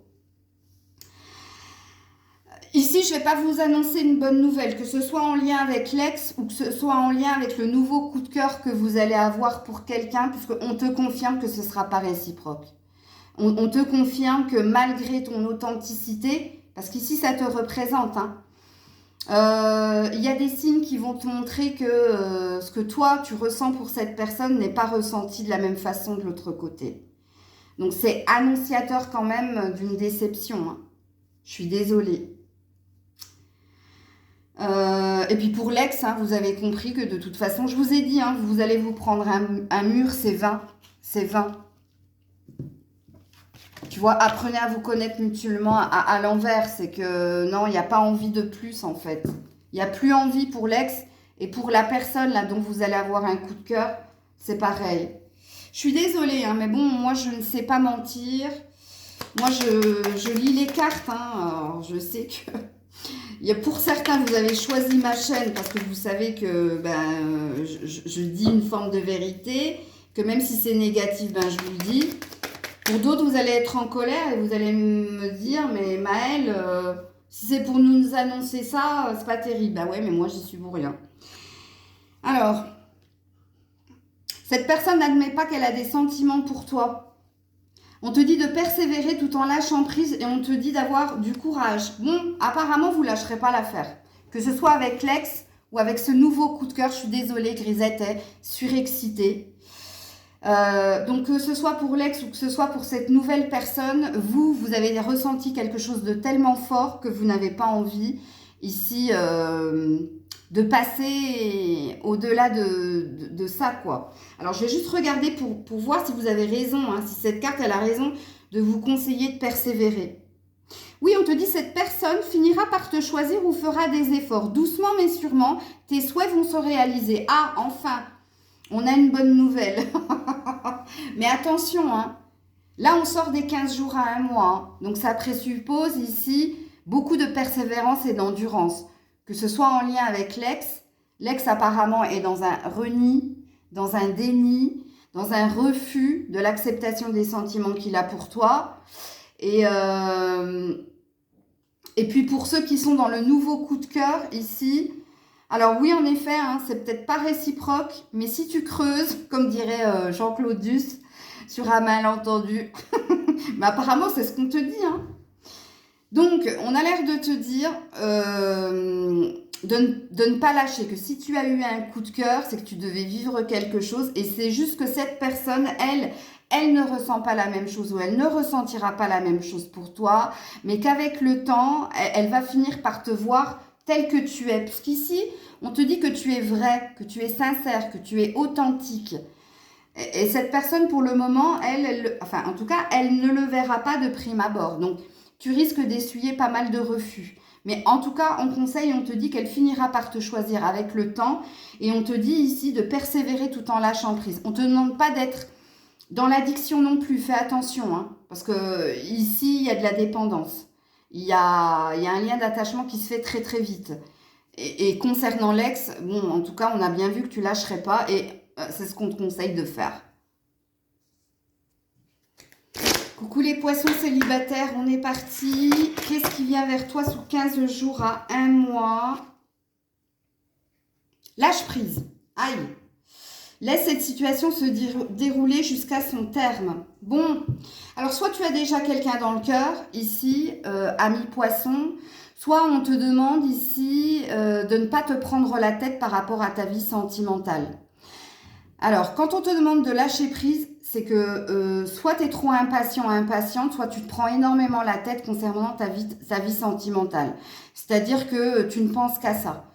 Ici, je ne vais pas vous annoncer une bonne nouvelle, que ce soit en lien avec l'ex ou que ce soit en lien avec le nouveau coup de cœur que vous allez avoir pour quelqu'un, puisqu'on te confirme que ce ne sera pas réciproque. On te confirme que malgré ton authenticité, parce qu'ici, ça te représente, hein, y a des signes qui vont te montrer que ce que toi, tu ressens pour cette personne n'est pas ressenti de la même façon de l'autre côté. Donc, c'est annonciateur quand même d'une déception, hein. Je suis désolée. Et puis pour l'ex, hein, vous avez compris que de toute façon, je vous ai dit, hein, vous allez vous prendre un mur, c'est 20. C'est 20. Tu vois, apprenez à vous connaître mutuellement à l'envers. C'est que non, il n'y a pas envie de plus en fait. Il n'y a plus envie pour l'ex. Et pour la personne là dont vous allez avoir un coup de cœur, c'est pareil. Je suis désolée, hein, mais bon, moi je ne sais pas mentir. Moi je lis les cartes, hein, alors je sais que... Pour certains, vous avez choisi ma chaîne parce que vous savez que je dis une forme de vérité, que même si c'est négatif, je vous le dis. Pour d'autres, vous allez être en colère et vous allez me dire, mais Maëlle, Si c'est pour nous annoncer ça, c'est pas terrible. Bah ouais, mais moi, j'y suis pour rien. Alors, cette personne n'admet pas qu'elle a des sentiments pour toi. On te dit de persévérer tout en lâchant prise et on te dit d'avoir du courage. Bon, apparemment, vous ne lâcherez pas l'affaire. Que ce soit avec l'ex ou avec ce nouveau coup de cœur, je suis désolée, Grisette est surexcitée. Donc que ce soit pour l'ex ou que ce soit pour cette nouvelle personne, vous avez ressenti quelque chose de tellement fort que vous n'avez pas envie ici de passer au-delà de ça, quoi. Alors je vais juste regarder pour voir si vous avez raison, hein, si cette carte elle a raison de vous conseiller de persévérer. Oui, on te dit cette personne finira par te choisir ou fera des efforts. Doucement mais sûrement, tes souhaits vont se réaliser. Ah, enfin, on a une bonne nouvelle. Mais attention, hein, là on sort des 15 jours à un mois. Hein, donc ça présuppose ici beaucoup de persévérance et d'endurance. Que ce soit en lien avec l'ex. L'ex apparemment est dans un reni, dans un déni, dans un refus de l'acceptation des sentiments qu'il a pour toi. Et puis pour ceux qui sont dans le nouveau coup de cœur ici, alors oui en effet, hein, c'est peut-être pas réciproque, mais si tu creuses, comme dirait Jean-Claude Duss, sur un malentendu, mais apparemment c'est ce qu'on te dit. Hein. Donc on a l'air de te dire de ne pas lâcher, que si tu as eu un coup de cœur, c'est que tu devais vivre quelque chose et c'est juste que cette personne, elle ne ressent pas la même chose ou elle ne ressentira pas la même chose pour toi, mais qu'avec le temps, elle va finir par te voir tel que tu es. Parce qu'ici, on te dit que tu es vrai, que tu es sincère, que tu es authentique. Et cette personne, pour le moment, enfin, en tout cas, elle ne le verra pas de prime abord. Donc, tu risques d'essuyer pas mal de refus. Mais en tout cas, on conseille, on te dit qu'elle finira par te choisir avec le temps. Et on te dit ici de persévérer tout en lâchant prise. On ne te demande pas d'être dans l'addiction non plus. Fais attention, hein, parce que ici, il y a de la dépendance. Il y a un lien d'attachement qui se fait très très vite. Et concernant l'ex, bon, en tout cas, on a bien vu que tu lâcherais pas. Et c'est ce qu'on te conseille de faire. Coucou les poissons célibataires, on est parti. Qu'est-ce qui vient vers toi sous 15 jours à 1 mois? Lâche prise. Aïe. Laisse cette situation se dérouler jusqu'à son terme. Bon, alors soit tu as déjà quelqu'un dans le cœur, ici, ami poisson, soit on te demande ici de ne pas te prendre la tête par rapport à ta vie sentimentale. Alors, quand on te demande de lâcher prise, c'est que soit tu es trop impatient, impatiente, soit tu te prends énormément la tête concernant ta vie sentimentale. C'est-à-dire que tu ne penses qu'à ça.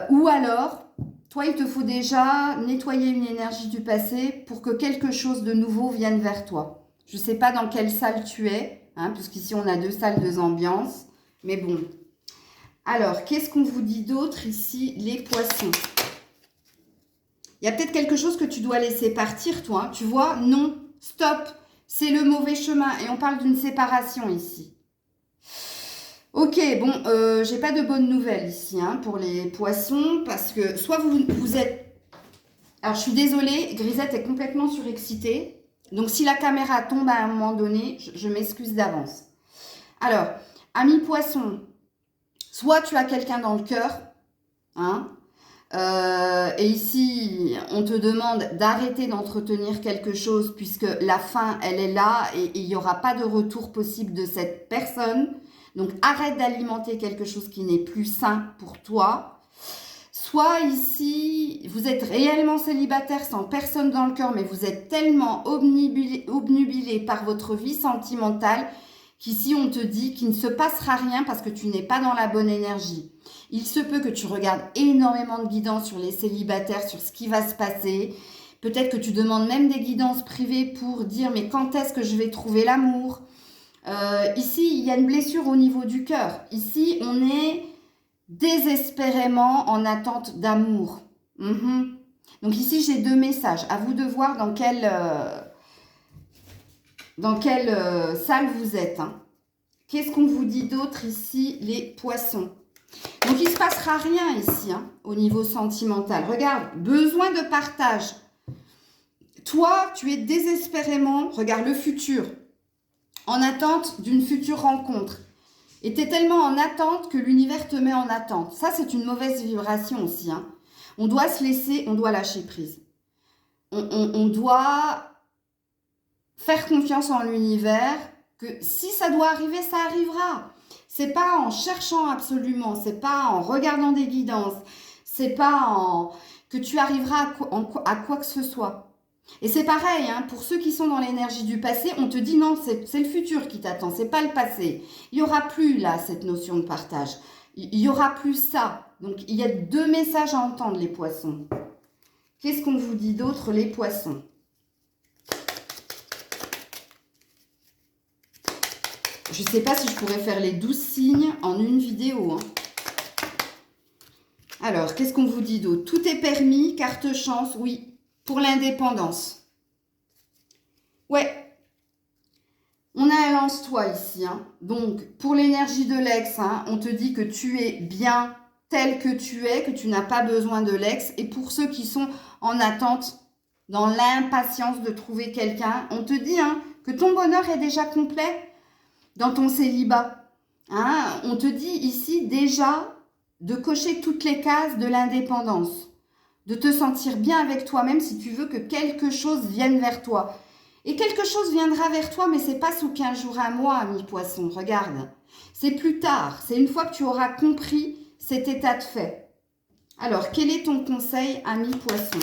Ou alors, toi, il te faut déjà nettoyer une énergie du passé pour que quelque chose de nouveau vienne vers toi. Je ne sais pas dans quelle salle tu es, hein, puisqu'ici on a 2 salles, 2 ambiances. Mais bon. Alors, qu'est-ce qu'on vous dit d'autre ici, les poissons? Il y a peut-être quelque chose que tu dois laisser partir, toi. Hein. Tu vois, non, stop, c'est le mauvais chemin. Et on parle d'une séparation ici. Ok, bon, j'ai pas de bonnes nouvelles ici hein, pour les poissons. Parce que soit vous êtes... Alors, je suis désolée, Grisette est complètement surexcitée. Donc, si la caméra tombe à un moment donné, je m'excuse d'avance. Alors, ami poisson, soit tu as quelqu'un dans le cœur, hein, et ici, on te demande d'arrêter d'entretenir quelque chose puisque la fin, elle est là et il n'y aura pas de retour possible de cette personne. Donc, arrête d'alimenter quelque chose qui n'est plus sain pour toi. Soit ici, vous êtes réellement célibataire sans personne dans le cœur, mais vous êtes tellement obnubilé par votre vie sentimentale qu'ici, on te dit qu'il ne se passera rien parce que tu n'es pas dans la bonne énergie. Il se peut que tu regardes énormément de guidances sur les célibataires, sur ce qui va se passer. Peut-être que tu demandes même des guidances privées pour dire mais quand est-ce que je vais trouver l'amour? Ici, il y a une blessure au niveau du cœur. Ici, on est désespérément en attente d'amour. Donc ici, j'ai 2 messages. À vous de voir dans quelle salle vous êtes. Hein. Qu'est-ce qu'on vous dit d'autre ici, les poissons? Donc, il ne se passera rien ici, hein, au niveau sentimental. Regarde, besoin de partage. Toi, tu es désespérément, regarde le futur, en attente d'une future rencontre. Et tu es tellement en attente que l'univers te met en attente. Ça, c'est une mauvaise vibration aussi. Hein. On doit se laisser, on doit lâcher prise. On doit faire confiance en l'univers, que si ça doit arriver, ça arrivera. C'est pas en cherchant absolument, c'est pas en regardant des guidances, c'est pas en que tu arriveras à quoi que ce soit. Et c'est pareil, hein, pour ceux qui sont dans l'énergie du passé, on te dit non, c'est le futur qui t'attend, c'est pas le passé. Il n'y aura plus là cette notion de partage. Il n'y aura plus ça. Donc il y a 2 messages à entendre, les poissons. Qu'est-ce qu'on vous dit d'autre, les poissons? Je ne sais pas si je pourrais faire les 12 signes en une vidéo. Hein. Alors, qu'est-ce qu'on vous dit d'autre? Tout est permis, carte chance, oui, pour l'indépendance. Ouais, on a un lance-toi ici. Hein. Donc, pour l'énergie de l'ex, hein, on te dit que tu es bien tel que tu es, que tu n'as pas besoin de l'ex. Et pour ceux qui sont en attente, dans l'impatience de trouver quelqu'un, on te dit hein, que ton bonheur est déjà complet dans ton célibat. Hein. On te dit ici déjà de cocher toutes les cases de l'indépendance, de te sentir bien avec toi-même si tu veux que quelque chose vienne vers toi. Et quelque chose viendra vers toi, mais c'est pas sous 15 jours, un mois, ami poisson, regarde. C'est plus tard, c'est une fois que tu auras compris cet état de fait. Alors, quel est ton conseil, ami poisson?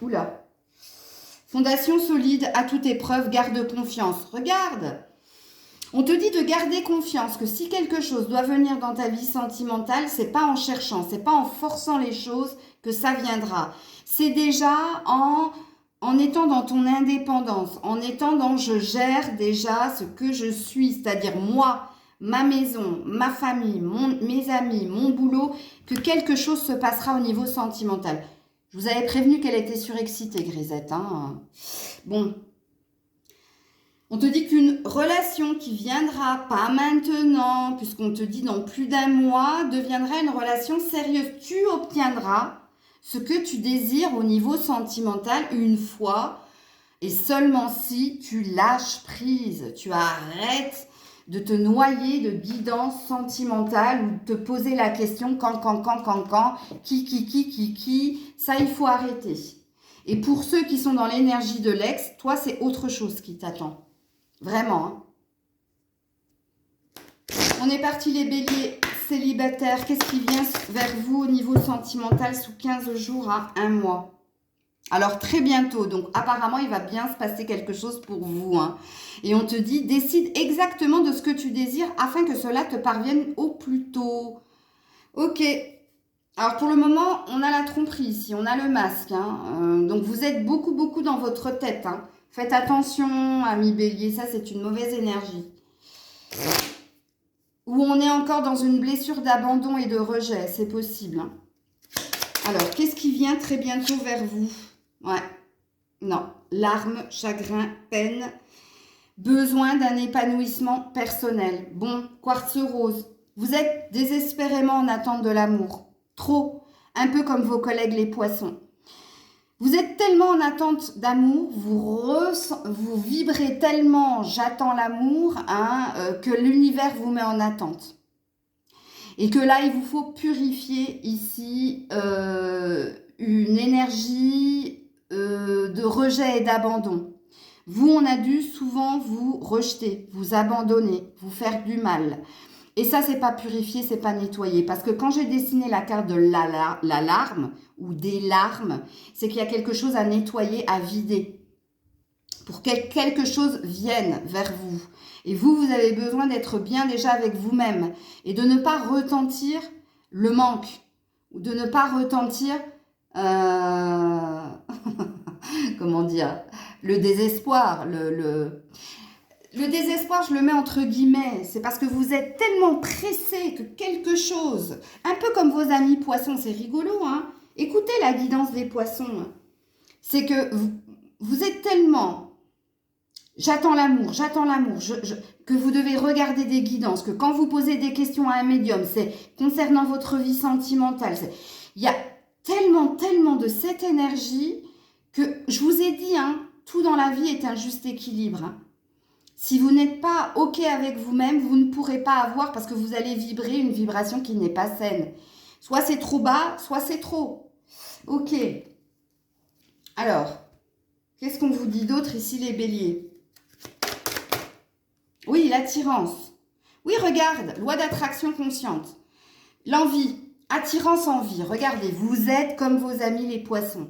Oula. Fondation solide, à toute épreuve, garde confiance. Regarde, on te dit de garder confiance, que si quelque chose doit venir dans ta vie sentimentale, c'est pas en cherchant, c'est pas en forçant les choses que ça viendra. C'est déjà en étant dans ton indépendance, en étant dans je gère déjà ce que je suis, c'est-à-dire moi, ma maison, ma famille, mes amis, mon boulot, que quelque chose se passera au niveau sentimental. Je vous avais prévenu qu'elle était surexcitée, Grisette. Hein. Bon. On te dit qu'une relation qui viendra, pas maintenant, puisqu'on te dit dans plus d'un mois, deviendra une relation sérieuse. Tu obtiendras ce que tu désires au niveau sentimental une fois et seulement si tu lâches prise. Tu arrêtes de te noyer de guidance sentimentale ou de te poser la question quand, qui, ça il faut arrêter. Et pour ceux qui sont dans l'énergie de l'ex, toi c'est autre chose qui t'attend. Vraiment. Hein. On est parti les béliers célibataires. Qu'est-ce qui vient vers vous au niveau sentimental sous 15 jours à 1 mois? Alors très bientôt, donc apparemment il va bien se passer quelque chose pour vous. Hein. Et on te dit, décide exactement de ce que tu désires afin que cela te parvienne au plus tôt. Ok, alors pour le moment on a la tromperie ici, on a le masque. Hein. Donc vous êtes beaucoup dans votre tête. Hein. Faites attention, amis bélier, ça c'est une mauvaise énergie. Ou on est encore dans une blessure d'abandon et de rejet, c'est possible. Hein. Alors, qu'est-ce qui vient très bientôt vers vous? Ouais, non, larmes, chagrin, peine, besoin d'un épanouissement personnel. Bon, quartz rose, vous êtes désespérément en attente de l'amour. Trop, un peu comme vos collègues les poissons. Vous êtes tellement en attente d'amour, vous vibrez tellement j'attends l'amour hein, que l'univers vous met en attente. Et que là, il vous faut purifier ici une énergie de rejet et d'abandon. Vous, on a dû souvent vous rejeter, vous abandonner, vous faire du mal. Et ça, c'est pas purifié, c'est pas nettoyé. Parce que quand j'ai dessiné la carte de l'alarme ou des larmes, c'est qu'il y a quelque chose à nettoyer, à vider. Pour que quelque chose vienne vers vous. Et vous, vous avez besoin d'être bien déjà avec vous-même. Et de ne pas retentir le manque. Ou de ne pas retentir... comment dire? Le désespoir, Le désespoir, je le mets entre guillemets, c'est parce que vous êtes tellement pressé que quelque chose, un peu comme vos amis poissons, c'est rigolo, hein. Écoutez la guidance des poissons. C'est que vous êtes tellement, j'attends l'amour, que vous devez regarder des guidances, que quand vous posez des questions à un médium, c'est concernant votre vie sentimentale. Il y a tellement de cette énergie que je vous ai dit, hein, tout dans la vie est un juste équilibre, hein. Si vous n'êtes pas OK avec vous-même, vous ne pourrez pas avoir parce que vous allez vibrer une vibration qui n'est pas saine. Soit c'est trop bas, soit c'est trop. OK. Alors, qu'est-ce qu'on vous dit d'autre ici, les béliers? Oui, l'attirance. Oui, regarde, loi d'attraction consciente. L'envie, attirance, envie. Regardez, vous êtes comme vos amis les poissons.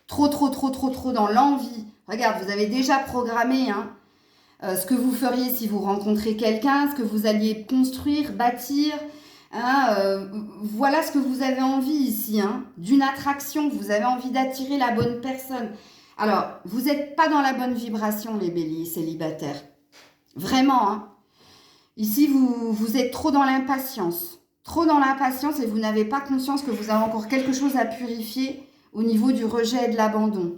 Trop dans l'envie. Regarde, vous avez déjà programmé ce que vous feriez si vous rencontrez quelqu'un, ce que vous alliez construire, bâtir. Voilà ce que vous avez envie ici, d'une attraction. Vous avez envie d'attirer la bonne personne. Alors, vous n'êtes pas dans la bonne vibration, les béliers célibataires. Vraiment, Ici, vous êtes trop dans l'impatience. Trop dans l'impatience et vous n'avez pas conscience que vous avez encore quelque chose à purifier au niveau du rejet et de l'abandon.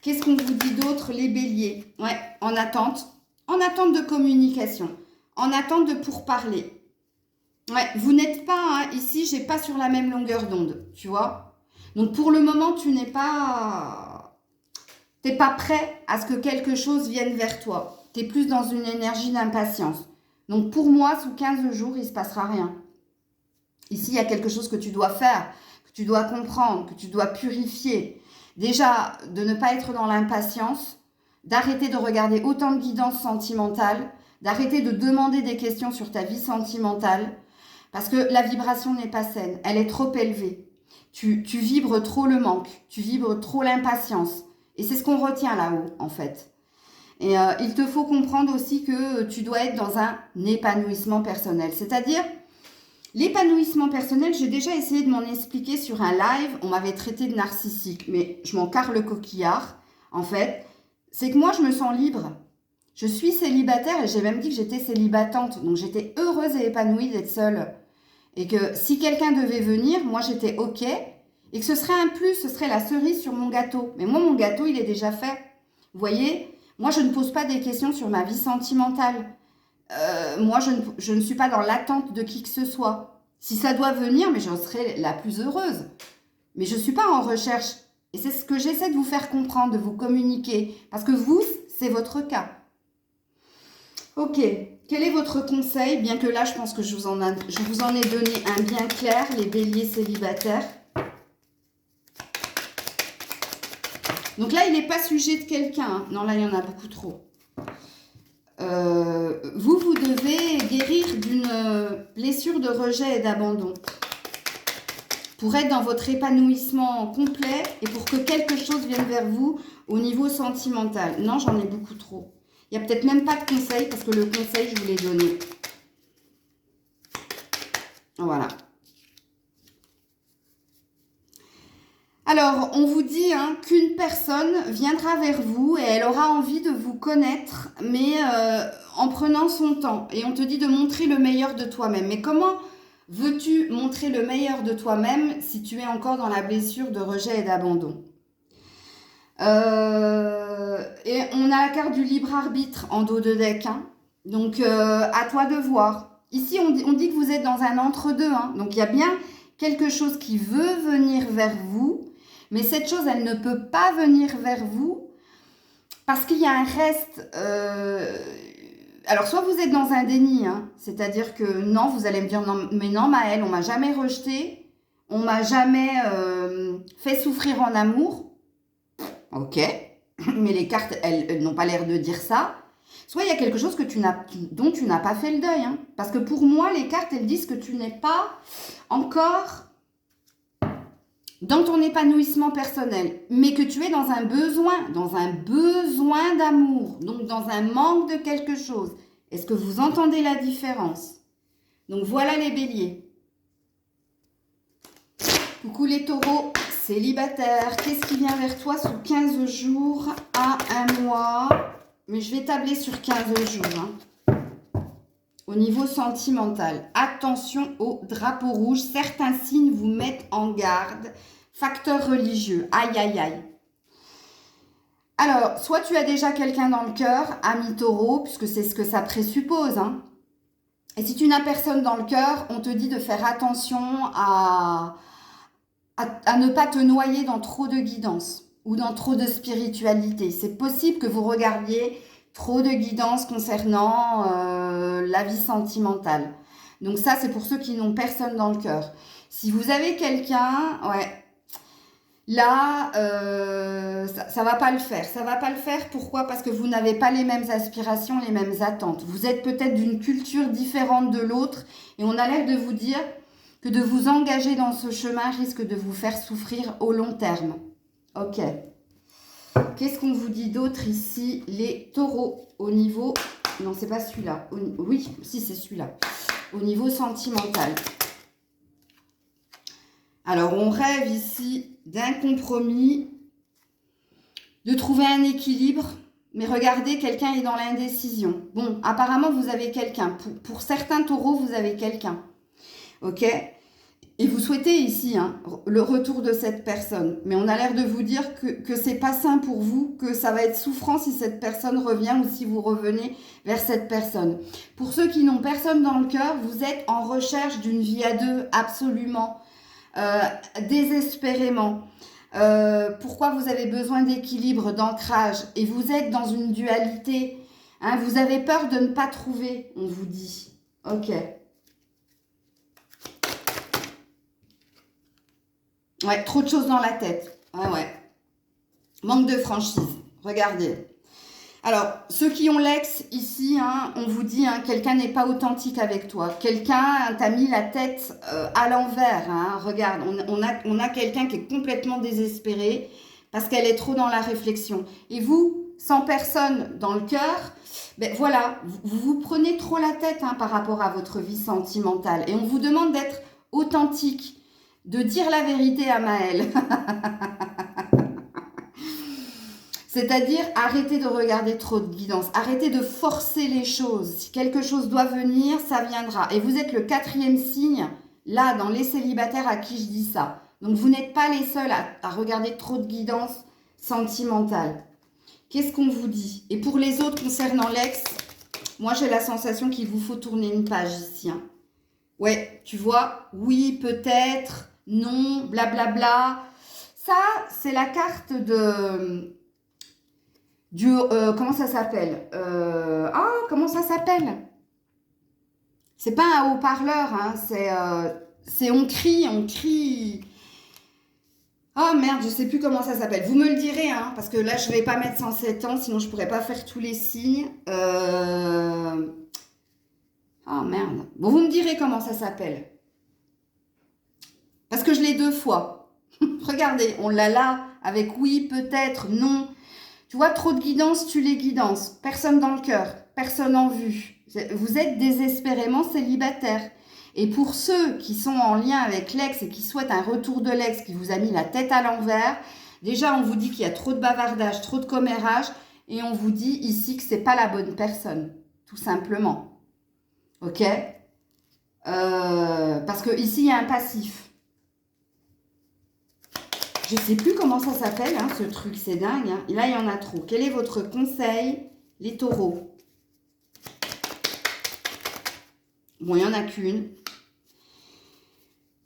Qu'est-ce qu'on vous dit d'autre, les béliers? Ouais, en attente de communication, en attente de pourparler. Ouais, vous n'êtes pas, ici, j'ai pas sur la même longueur d'onde, tu vois. Donc, pour le moment, t'es pas prêt à ce que quelque chose vienne vers toi. T'es plus dans une énergie d'impatience. Donc, pour moi, sous 15 jours, il ne se passera rien. Ici, il y a quelque chose que tu dois faire, que tu dois comprendre, que tu dois purifier. Déjà, de ne pas être dans l'impatience, d'arrêter de regarder autant de guidance sentimentale, d'arrêter de demander des questions sur ta vie sentimentale, parce que la vibration n'est pas saine, elle est trop élevée. Tu vibres trop le manque, tu vibres trop l'impatience. Et c'est ce qu'on retient là-haut, en fait. Et il te faut comprendre aussi que tu dois être dans un épanouissement personnel. C'est-à-dire, l'épanouissement personnel, j'ai déjà essayé de m'en expliquer sur un live. On m'avait traité de narcissique, mais je m'en carre le coquillard. En fait, c'est que moi, je me sens libre. Je suis célibataire et j'ai même dit que j'étais célibatante. Donc, j'étais heureuse et épanouie d'être seule. Et que si quelqu'un devait venir, moi, j'étais OK. Et que ce serait un plus, ce serait la cerise sur mon gâteau. Mais moi, mon gâteau, il est déjà fait. Vous voyez ? Moi, je ne pose pas des questions sur ma vie sentimentale. Moi, je ne suis pas dans l'attente de qui que ce soit. Si ça doit venir, mais j'en serai la plus heureuse. Mais je ne suis pas en recherche. Et c'est ce que j'essaie de vous faire comprendre, de vous communiquer. Parce que vous, c'est votre cas. Ok. Quel est votre conseil? Bien que là, je pense que je vous en ai donné un bien clair, les béliers célibataires. Donc là, il n'est pas sujet de quelqu'un. Non, là, il y en a beaucoup trop. Vous devez guérir d'une blessure de rejet et d'abandon. Pour être dans votre épanouissement complet et pour que quelque chose vienne vers vous au niveau sentimental. Non, j'en ai beaucoup trop. Il n'y a peut-être même pas de conseil parce que le conseil, je vous l'ai donné. Voilà. Alors, on vous dit qu'une personne viendra vers vous et elle aura envie de vous connaître, mais en prenant son temps. Et on te dit de montrer le meilleur de toi-même. Mais comment veux-tu montrer le meilleur de toi-même si tu es encore dans la blessure de rejet et d'abandon? Et on a la carte du libre arbitre en dos de deck. Donc, à toi de voir. Ici, on dit que vous êtes dans un entre-deux. Donc, il y a bien quelque chose qui veut venir vers vous. Mais cette chose, elle ne peut pas venir vers vous parce qu'il y a un reste. Alors, soit vous êtes dans un déni, c'est-à-dire que non, vous allez me dire non, mais non, Maëlle, on m'a jamais rejeté, on m'a jamais fait souffrir en amour. Ok, mais les cartes, elles n'ont pas l'air de dire ça. Soit il y a quelque chose dont tu n'as pas fait le deuil. Parce que pour moi, les cartes, elles disent que tu n'es pas encore dans ton épanouissement personnel, mais que tu es dans un besoin d'amour, donc dans un manque de quelque chose. Est-ce que vous entendez la différence? Donc voilà les béliers. Coucou les taureaux célibataires. Qu'est-ce qui vient vers toi sous 15 jours à un mois? Mais je vais tabler sur 15 jours. Au niveau sentimental, attention au drapeau rouge. Certains signes vous mettent en garde. Facteur religieux. Aïe, aïe, aïe. Alors, soit tu as déjà quelqu'un dans le cœur, ami taureau, puisque c'est ce que ça présuppose. Et si tu n'as personne dans le cœur, on te dit de faire attention à ne pas te noyer dans trop de guidance ou dans trop de spiritualité. C'est possible que vous regardiez trop de guidance concernant la vie sentimentale. Donc ça, c'est pour ceux qui n'ont personne dans le cœur. Si vous avez quelqu'un, ouais, là, ça va pas le faire. Ça va pas le faire, pourquoi? Parce que vous n'avez pas les mêmes aspirations, les mêmes attentes. Vous êtes peut-être d'une culture différente de l'autre et on a l'air de vous dire que de vous engager dans ce chemin risque de vous faire souffrir au long terme. Ok. Qu'est-ce qu'on vous dit d'autre ici? Les taureaux au niveau... Non, c'est pas celui-là. Oui, si, c'est celui-là. Au niveau sentimental. Alors, on rêve ici d'un compromis, de trouver un équilibre. Mais regardez, quelqu'un est dans l'indécision. Bon, apparemment, vous avez quelqu'un. Pour certains taureaux, vous avez quelqu'un. Ok? Et vous souhaitez ici le retour de cette personne. Mais on a l'air de vous dire que c'est pas sain pour vous, que ça va être souffrant si cette personne revient ou si vous revenez vers cette personne. Pour ceux qui n'ont personne dans le cœur, vous êtes en recherche d'une vie à deux absolument, désespérément. Pourquoi vous avez besoin d'équilibre, d'ancrage et vous êtes dans une dualité. Vous avez peur de ne pas trouver, on vous dit. Ok. Ouais, trop de choses dans la tête. Ouais. Manque de franchise. Regardez. Alors, ceux qui ont l'ex ici, on vous dit, quelqu'un n'est pas authentique avec toi. Quelqu'un t'a mis la tête à l'envers. Regarde, on a quelqu'un qui est complètement désespéré parce qu'elle est trop dans la réflexion. Et vous, sans personne dans le cœur, ben voilà, vous prenez trop la tête par rapport à votre vie sentimentale. Et on vous demande d'être authentique, de dire la vérité à Maëlle. C'est-à-dire, arrêtez de regarder trop de guidance. Arrêtez de forcer les choses. Si quelque chose doit venir, ça viendra. Et vous êtes le 4e signe, là, dans les célibataires à qui je dis ça. Donc, vous n'êtes pas les seuls à regarder trop de guidance sentimentale. Qu'est-ce qu'on vous dit? Et pour les autres, concernant l'ex, moi, j'ai la sensation qu'il vous faut tourner une page ici. Ouais, tu vois, oui, peut-être, non, blablabla. Ça, c'est la carte de... comment ça s'appelle? Comment ça s'appelle? C'est pas un haut-parleur, c'est on crie. Oh merde, je sais plus comment ça s'appelle. Vous me le direz, parce que là, je vais pas mettre 107 ans, sinon je pourrais pas faire tous les signes. Oh merde. Bon, vous me direz comment ça s'appelle. Parce que je l'ai 2 fois. Regardez, on l'a là, avec oui, peut-être, non. Tu vois, trop de guidance, tu les guidances. Personne dans le cœur, personne en vue. Vous êtes désespérément célibataire. Et pour ceux qui sont en lien avec l'ex et qui souhaitent un retour de l'ex qui vous a mis la tête à l'envers, déjà, on vous dit qu'il y a trop de bavardage, trop de commérage, et on vous dit ici que c'est pas la bonne personne, tout simplement. Ok? Parce que ici, il y a un passif. Je ne sais plus comment ça s'appelle, ce truc, c'est dingue. Et là, il y en a trop. Quel est votre conseil, les taureaux? Bon, il n'y en a qu'une.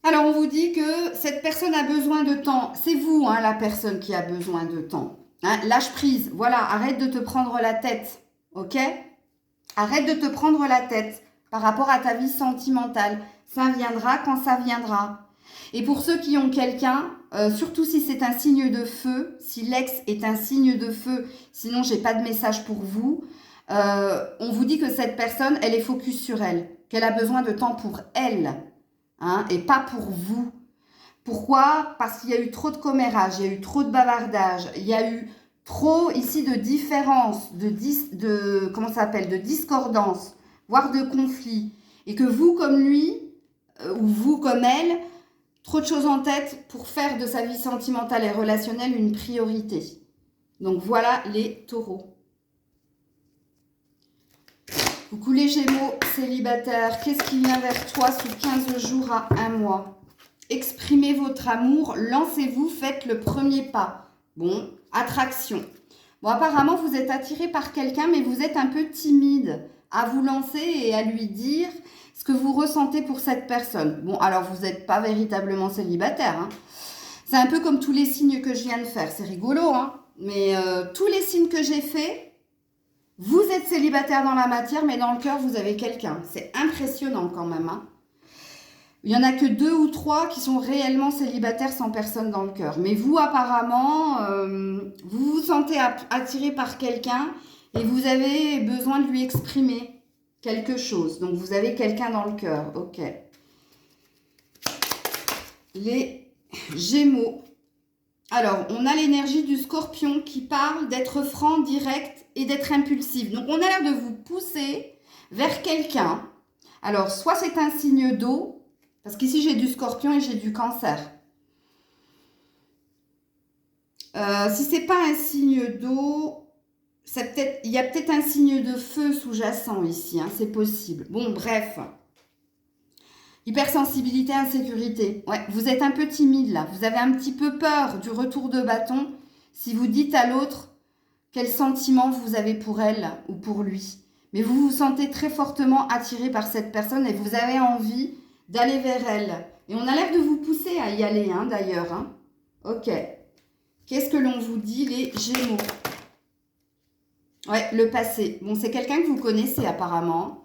Alors, on vous dit que cette personne a besoin de temps. C'est vous, la personne qui a besoin de temps. Lâche prise. Voilà, arrête de te prendre la tête. Ok? Arrête de te prendre la tête par rapport à ta vie sentimentale. Ça viendra quand ça viendra. Et pour ceux qui ont quelqu'un, surtout si c'est un signe de feu, si l'ex est un signe de feu, sinon j'ai pas de message pour vous, on vous dit que cette personne, elle est focus sur elle, qu'elle a besoin de temps pour elle, et pas pour vous. Pourquoi? Parce qu'il y a eu trop de commérage, il y a eu trop de bavardage, il y a eu trop ici de différences, comment ça s'appelle, de discordance, voire de conflit, et que vous comme lui, ou vous comme elle, trop de choses en tête pour faire de sa vie sentimentale et relationnelle une priorité. Donc voilà les taureaux. Coucou les gémeaux célibataires, qu'est-ce qui vient vers toi sous 15 jours à 1 mois? Exprimez votre amour, lancez-vous, faites le premier pas. Bon, attraction. Bon, apparemment, vous êtes attiré par quelqu'un, mais vous êtes un peu timide à vous lancer et à lui dire ce que vous ressentez pour cette personne. Bon, alors vous n'êtes pas véritablement célibataire. C'est un peu comme tous les signes que je viens de faire. C'est rigolo, mais tous les signes que j'ai faits, Vous êtes célibataire dans la matière, mais dans le cœur, vous avez quelqu'un. C'est impressionnant quand même, hein. Il n'y en a que 2 ou 3 qui sont réellement célibataires sans personne dans le cœur. Mais vous, apparemment, vous vous sentez attiré par quelqu'un et vous avez besoin de lui exprimer quelque chose. Donc, vous avez quelqu'un dans le cœur. Ok. Les Gémeaux. Alors, on a l'énergie du Scorpion qui parle d'être franc, direct et d'être impulsif. Donc, on a l'air de vous pousser vers quelqu'un. Alors, soit c'est un signe d'eau, parce qu'ici, j'ai du Scorpion et j'ai du Cancer. Si ce n'est pas un signe d'eau, il y a peut-être un signe de feu sous-jacent ici. Hein, c'est possible. Bon, bref. Hypersensibilité, insécurité. Ouais, vous êtes un peu timide là. Vous avez un petit peu peur du retour de bâton si vous dites à l'autre quel sentiment vous avez pour elle ou pour lui. Mais vous vous sentez très fortement attiré par cette personne et vous avez envie d'aller vers elle. Et on a l'air de vous pousser à y aller, hein, d'ailleurs. Hein. Ok. Qu'est-ce que l'on vous dit, les Gémeaux? Ouais, le passé. Bon, c'est quelqu'un que vous connaissez apparemment.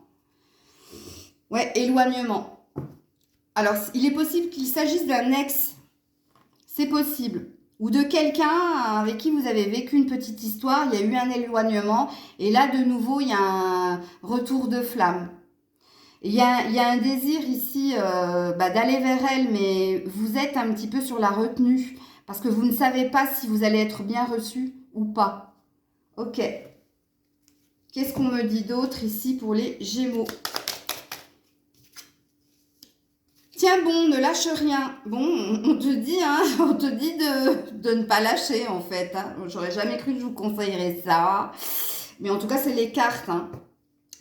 Ouais, éloignement. Alors, il est possible qu'il s'agisse d'un ex. C'est possible. Ou de quelqu'un avec qui vous avez vécu une petite histoire. Il y a eu un éloignement. Et là, de nouveau, il y a un retour de flamme. Il y a un désir ici d'aller vers elle, mais vous êtes un petit peu sur la retenue parce que vous ne savez pas si vous allez être bien reçu ou pas. Ok. Qu'est-ce qu'on me dit d'autre ici pour les Gémeaux? Tiens bon, ne lâche rien. Bon, on te dit, hein, on te dit de ne pas lâcher en fait. Hein. J'aurais jamais cru que je vous conseillerais ça. Mais en tout cas, c'est les cartes. Hein.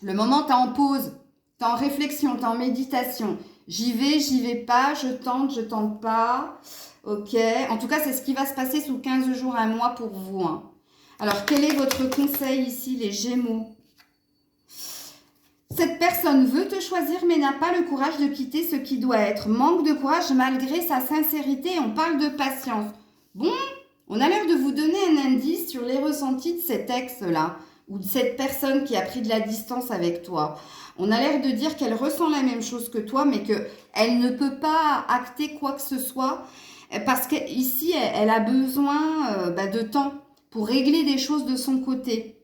Le moment, tu es en pause. Tu es en réflexion, tu es en méditation. J'y vais pas, je tente pas. Ok. En tout cas, c'est ce qui va se passer sous 15 jours, un mois pour vous. Hein. Alors, quel est votre conseil ici, les Gémeaux? Cette personne veut te choisir, mais n'a pas le courage de quitter ce qui doit être. Manque de courage malgré sa sincérité. On parle de patience. Bon, on a l'air de vous donner un indice sur les ressentis de cet ex-là, ou de cette personne qui a pris de la distance avec toi. On a l'air de dire qu'elle ressent la même chose que toi, mais qu'elle ne peut pas acter quoi que ce soit, parce qu'ici, elle a besoin de temps pour régler des choses de son côté.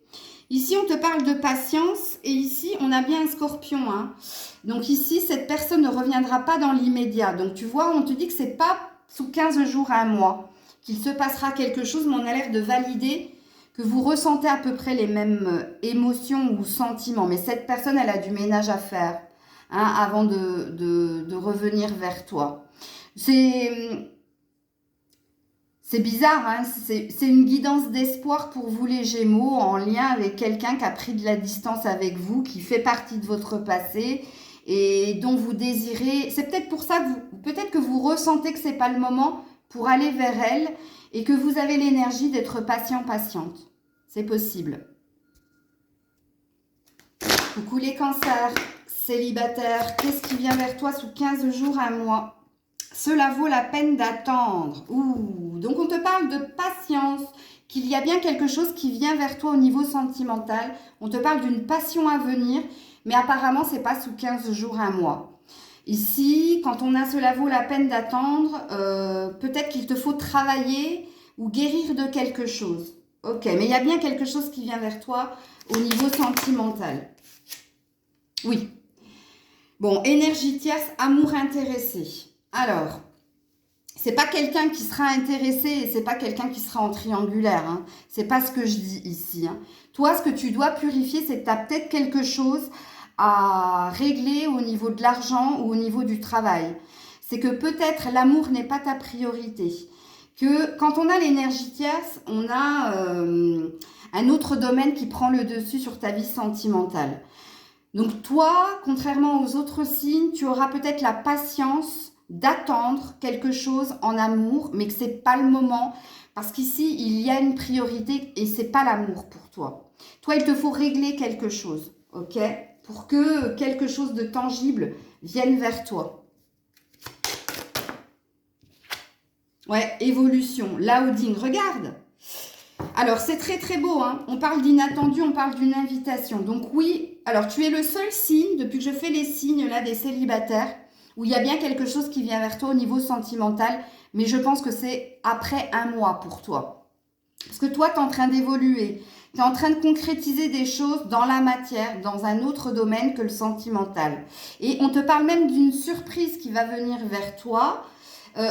Ici, on te parle de patience et ici, on a bien un scorpion. Hein. Donc ici, cette personne ne reviendra pas dans l'immédiat. Donc tu vois, on te dit que ce n'est pas sous 15 jours à un mois qu'il se passera quelque chose, mais on a l'air de valider que vous ressentez à peu près les mêmes émotions ou sentiments. Mais cette personne, elle a du ménage à faire avant de revenir vers toi. C'est bizarre, hein, c'est une guidance d'espoir pour vous les Gémeaux en lien avec quelqu'un qui a pris de la distance avec vous, qui fait partie de votre passé et dont vous désirez. C'est peut-être pour ça que vous ressentez que ce n'est pas le moment pour aller vers elle et que vous avez l'énergie d'être patiente. C'est possible. Coucou les cancers, célibataires, qu'est-ce qui vient vers toi sous 15 jours, un mois? Cela vaut la peine d'attendre. Donc on te parle de patience, qu'il y a bien quelque chose qui vient vers toi au niveau sentimental. On te parle d'une passion à venir, mais apparemment, ce n'est pas sous 15 jours, un mois. Ici, quand on a cela vaut la peine d'attendre, peut-être qu'il te faut travailler ou guérir de quelque chose. Ok, mais il y a bien quelque chose qui vient vers toi au niveau sentimental. Oui. Bon, énergie tierce, amour intéressé. Alors, c'est pas quelqu'un qui sera intéressé et c'est pas quelqu'un qui sera en triangulaire. Hein. C'est pas ce que je dis ici. Hein. Toi, ce que tu dois purifier, c'est que tu as peut-être quelque chose à régler au niveau de l'argent ou au niveau du travail. C'est que peut-être l'amour n'est pas ta priorité. Que quand on a l'énergie tierce, on a un autre domaine qui prend le dessus sur ta vie sentimentale. Donc toi, contrairement aux autres signes, tu auras peut-être la patience d'attendre quelque chose en amour, mais que ce n'est pas le moment, parce qu'ici, il y a une priorité et ce n'est pas l'amour pour toi. Toi, il te faut régler quelque chose, ok? Pour que quelque chose de tangible vienne vers toi. Ouais, évolution, loading, regarde. Alors, c'est très très beau, hein. On parle d'inattendu, on parle d'une invitation. Donc oui, alors tu es le seul signe, depuis que je fais les signes là des célibataires, où il y a bien quelque chose qui vient vers toi au niveau sentimental, mais je pense que c'est après un mois pour toi. Parce que toi, tu es en train d'évoluer, tu es en train de concrétiser des choses dans la matière, dans un autre domaine que le sentimental. Et on te parle même d'une surprise qui va venir vers toi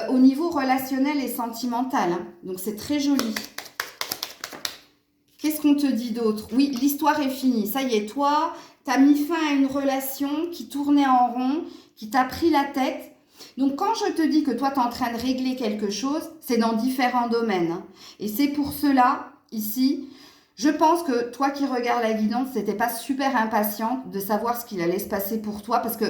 au niveau relationnel et sentimental, hein. Donc c'est très joli. Qu'est-ce qu'on te dit d'autre? Oui, l'histoire est finie. Ça y est, toi, tu as mis fin à une relation qui tournait en rond, qui t'a pris la tête. Donc, quand je te dis que toi, tu es en train de régler quelque chose, c'est dans différents domaines, hein. Et c'est pour cela, ici, je pense que toi qui regardes la guidance, tu n'étais pas super impatiente de savoir ce qu'il allait se passer pour toi parce que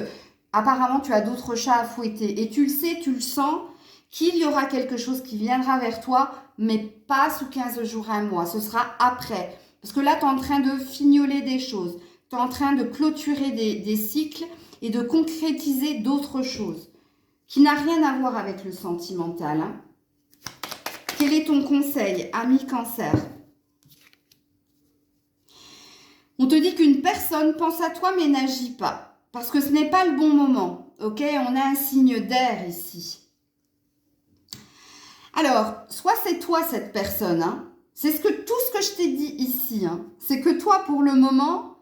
apparemment, tu as d'autres chats à fouetter. Et tu le sais, tu le sens, qu'il y aura quelque chose qui viendra vers toi, mais pas sous 15 jours, un mois. Ce sera après. Parce que là, tu es en train de fignoler des choses. Tu es en train de clôturer des cycles et de concrétiser d'autres choses qui n'a rien à voir avec le sentimental, hein. Quel est ton conseil, ami Cancer? On te dit qu'une personne pense à toi mais n'agit pas. Parce que ce n'est pas le bon moment. Ok, on a un signe d'air ici. Alors, soit c'est toi cette personne, hein. C'est tout ce que je t'ai dit ici, hein. C'est que toi, pour le moment,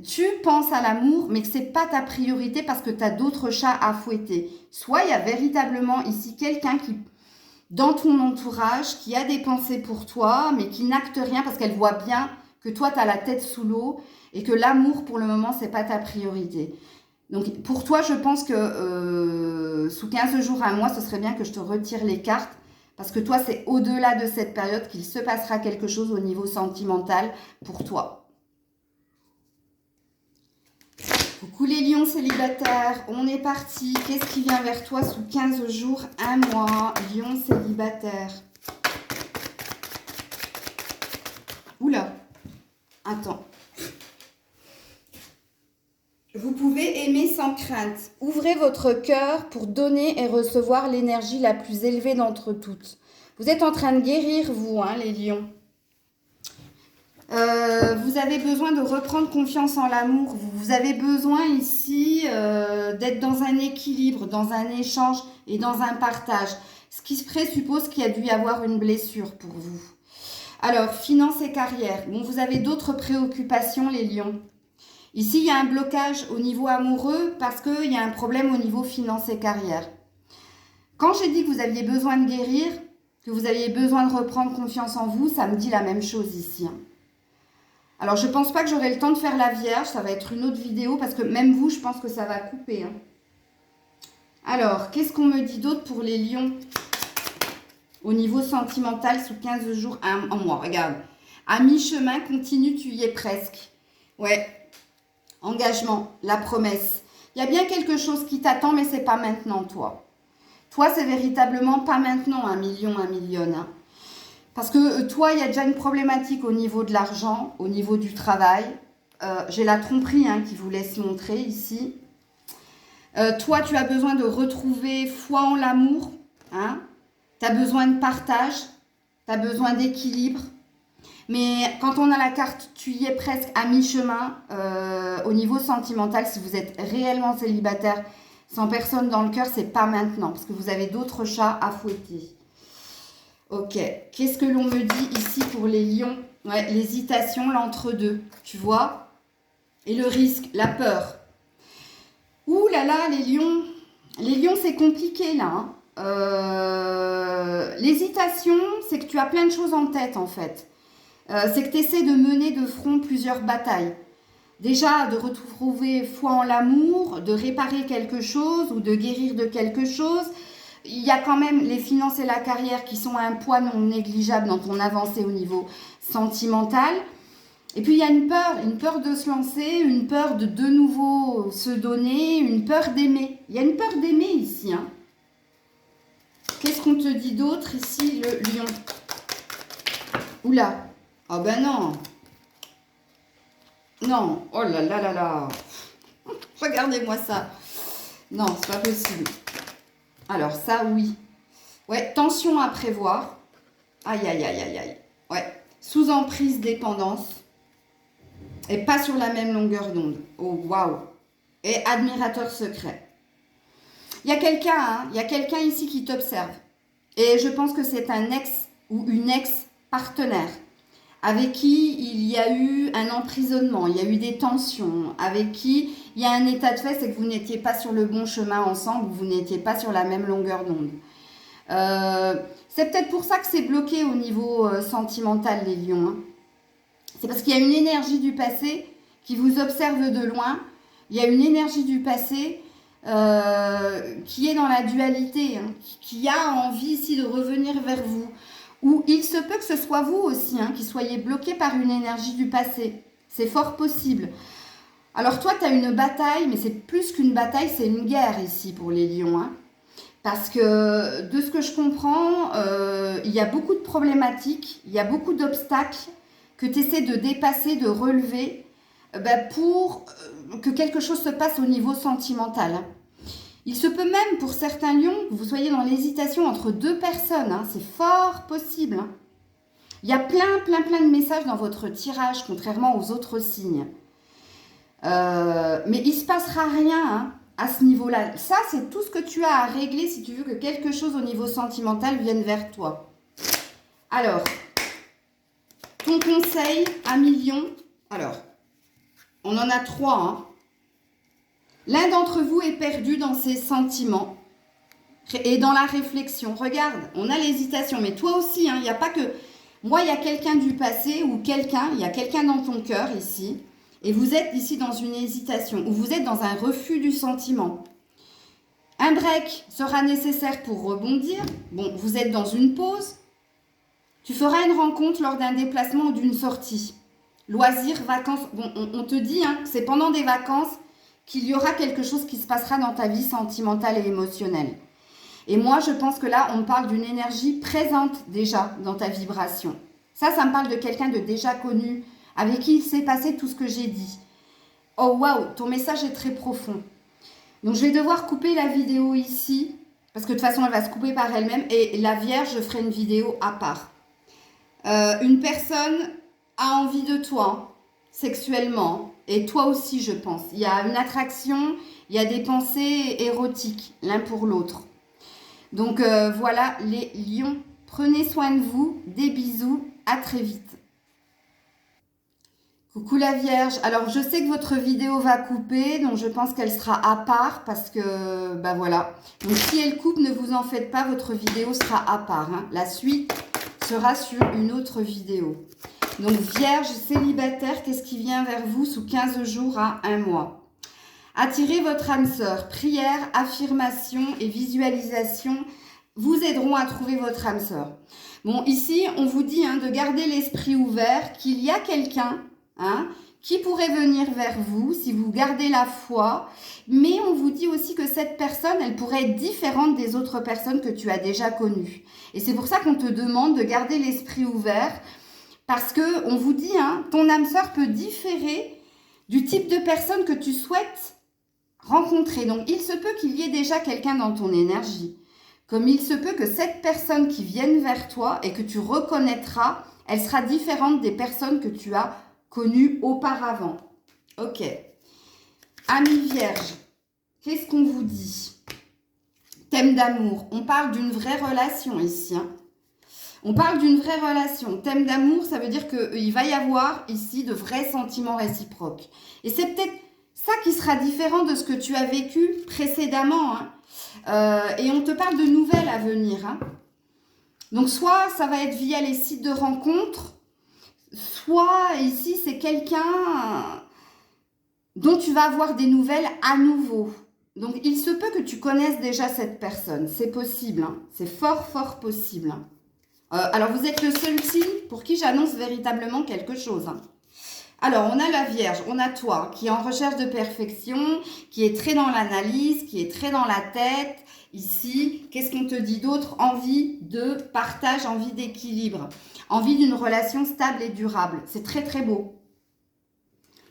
tu penses à l'amour, mais que ce n'est pas ta priorité parce que tu as d'autres chats à fouetter. Soit il y a véritablement ici quelqu'un qui, dans ton entourage, qui a des pensées pour toi, mais qui n'acte rien parce qu'elle voit bien que toi, tu as la tête sous l'eau et que l'amour, pour le moment, ce n'est pas ta priorité. Donc, pour toi, je pense que sous 15 jours, un mois, ce serait bien que je te retire les cartes. Parce que toi, c'est au-delà de cette période qu'il se passera quelque chose au niveau sentimental pour toi. Coucou les lions célibataires, on est parti. Qu'est-ce qui vient vers toi sous 15 jours, un mois, lion célibataire? Oula, attends. Vous pouvez aimer sans crainte. Ouvrez votre cœur pour donner et recevoir l'énergie la plus élevée d'entre toutes. Vous êtes en train de guérir, vous, hein, les lions. Vous avez besoin de reprendre confiance en l'amour. Vous avez besoin ici d'être dans un équilibre, dans un échange et dans un partage. Ce qui se présuppose qu'il y a dû y avoir une blessure pour vous. Alors, finances et carrière. Bon, vous avez d'autres préoccupations, les lions. Ici, il y a un blocage au niveau amoureux parce qu'il y a un problème au niveau finances et carrière. Quand j'ai dit que vous aviez besoin de guérir, que vous aviez besoin de reprendre confiance en vous, ça me dit la même chose ici, hein. Alors, je ne pense pas que j'aurai le temps de faire la Vierge. Ça va être une autre vidéo parce que même vous, je pense que ça va couper, hein. Alors, qu'est-ce qu'on me dit d'autre pour les lions au niveau sentimental sous 15 jours, un mois? Regarde. À mi-chemin, continue, tu y es presque. Ouais. Engagement, la promesse. Il y a bien quelque chose qui t'attend, mais c'est pas maintenant, toi. Toi, c'est véritablement pas maintenant, un million, hein. Parce que toi, il y a déjà une problématique au niveau de l'argent, au niveau du travail. J'ai la tromperie, hein, qui vous laisse montrer ici. Toi, tu as besoin de retrouver foi en l'amour, hein. Tu as besoin de partage, tu as besoin d'équilibre. Mais quand on a la carte, tu y es presque à mi-chemin au niveau sentimental. Si vous êtes réellement célibataire, sans personne dans le cœur, c'est pas maintenant. Parce que vous avez d'autres chats à fouetter. Ok, qu'est-ce que l'on me dit ici pour les lions? Ouais, l'hésitation, l'entre-deux, tu vois? Et le risque, la peur. Ouh là là, les lions, c'est compliqué là, hein. L'hésitation, c'est que tu as plein de choses en tête en fait. C'est que tu essaies de mener de front plusieurs batailles. Déjà, de retrouver foi en l'amour, de réparer quelque chose ou de guérir de quelque chose. Il y a quand même les finances et la carrière qui sont un poids non négligeable dans ton avancée au niveau sentimental. Et puis, il y a une peur de se lancer, une peur de nouveau se donner, une peur d'aimer. Il y a une peur d'aimer ici, hein. Qu'est-ce qu'on te dit d'autre ici, le lion? Oula. Oh ben non. Non. Oh là là là là. Regardez-moi ça. Non, c'est pas possible. Alors ça, oui. Ouais, tension à prévoir. Aïe, aïe, aïe, aïe, aïe. Ouais. sous emprise, dépendance, et pas sur la même longueur d'onde. Oh, waouh! Et admirateur secret. Il y a quelqu'un, hein, il y a quelqu'un ici qui t'observe. Et je pense que c'est un ex ou une ex-partenaire avec qui il y a eu un emprisonnement, il y a eu des tensions, avec qui il y a un état de fait, c'est que vous n'étiez pas sur le bon chemin ensemble, vous n'étiez pas sur la même longueur d'onde. C'est peut-être pour ça que c'est bloqué au niveau sentimental, les lions. Hein. C'est parce qu'il y a une énergie du passé qui vous observe de loin. Il y a une énergie du passé qui est dans la dualité, hein, qui a envie ici de revenir vers vous. Ou il se peut que ce soit vous aussi, hein, qui soyez bloqué par une énergie du passé. C'est fort possible. Alors toi, tu as une bataille, mais c'est plus qu'une bataille, c'est une guerre ici pour les lions. Hein. Parce que de ce que je comprends, il y a beaucoup de problématiques, il y a beaucoup d'obstacles que tu essaies de dépasser, de relever pour que quelque chose se passe au niveau sentimental. Hein. Il se peut même pour certains lions que vous soyez dans l'hésitation entre deux personnes. Hein, c'est fort possible. Hein. Il y a plein de messages dans votre tirage, contrairement aux autres signes. Mais il ne se passera rien hein, à ce niveau-là. Ça, c'est tout ce que tu as à régler si tu veux que quelque chose au niveau sentimental vienne vers toi. Alors, ton conseil, 1 million. Alors, on en a 3. Hein. L'un d'entre vous est perdu dans ses sentiments et dans la réflexion. Regarde, on a l'hésitation, mais toi aussi, il n'y a pas que... Moi, il y a quelqu'un du passé ou il y a quelqu'un dans ton cœur ici, et vous êtes ici dans une hésitation, ou vous êtes dans un refus du sentiment. Un break sera nécessaire pour rebondir. Bon, vous êtes dans une pause. Tu feras une rencontre lors d'un déplacement ou d'une sortie. Loisirs, vacances. Bon, on te dit hein, que c'est pendant des vacances qu'il y aura quelque chose qui se passera dans ta vie sentimentale et émotionnelle. Et moi, je pense que là, on parle d'une énergie présente déjà dans ta vibration. Ça me parle de quelqu'un de déjà connu, avec qui il s'est passé tout ce que j'ai dit. Oh waouh, ton message est très profond. Donc, je vais devoir couper la vidéo ici, parce que de toute façon, elle va se couper par elle-même. Et la Vierge, je ferai une vidéo à part. Une personne a envie de toi, sexuellement, et toi aussi, je pense. Il y a une attraction, il y a des pensées érotiques, l'un pour l'autre. Donc, voilà, les lions, prenez soin de vous. Des bisous, à très vite. Coucou la Vierge. Alors, je sais que votre vidéo va couper, donc je pense qu'elle sera à part parce que, voilà. Donc, si elle coupe, ne vous en faites pas, votre vidéo sera à part. Hein. La suite sera sur une autre vidéo. Donc, Vierge célibataire, qu'est-ce qui vient vers vous sous 15 jours à 1 mois? Attirez votre âme sœur. Prière, affirmation et visualisation vous aideront à trouver votre âme sœur. Bon, ici, on vous dit hein, de garder l'esprit ouvert, qu'il y a quelqu'un hein, qui pourrait venir vers vous si vous gardez la foi. Mais on vous dit aussi que cette personne, elle pourrait être différente des autres personnes que tu as déjà connues. Et c'est pour ça qu'on te demande de garder l'esprit ouvert. Parce que on vous dit, hein, ton âme sœur peut différer du type de personne que tu souhaites rencontrer. Donc, il se peut qu'il y ait déjà quelqu'un dans ton énergie. Comme il se peut que cette personne qui vienne vers toi et que tu reconnaîtras, elle sera différente des personnes que tu as connues auparavant. Ok. Amis Vierge, qu'est-ce qu'on vous dit? Thème d'amour. On parle d'une vraie relation ici, hein. On parle d'une vraie relation. Thème d'amour, ça veut dire qu'il va y avoir ici de vrais sentiments réciproques. Et c'est peut-être ça qui sera différent de ce que tu as vécu précédemment. Hein. Et on te parle de nouvelles à venir. Hein. Donc, soit ça va être via les sites de rencontres, soit ici, c'est quelqu'un dont tu vas avoir des nouvelles à nouveau. Donc, il se peut que tu connaisses déjà cette personne. C'est possible. Hein. C'est fort possible. Hein. Alors, vous êtes le seul signe pour qui j'annonce véritablement quelque chose. Hein. Alors, on a la Vierge, on a toi, qui est en recherche de perfection, qui est très dans l'analyse, qui est très dans la tête. Ici, qu'est-ce qu'on te dit d'autre? Envie de partage, envie d'équilibre, envie d'une relation stable et durable. C'est très beau.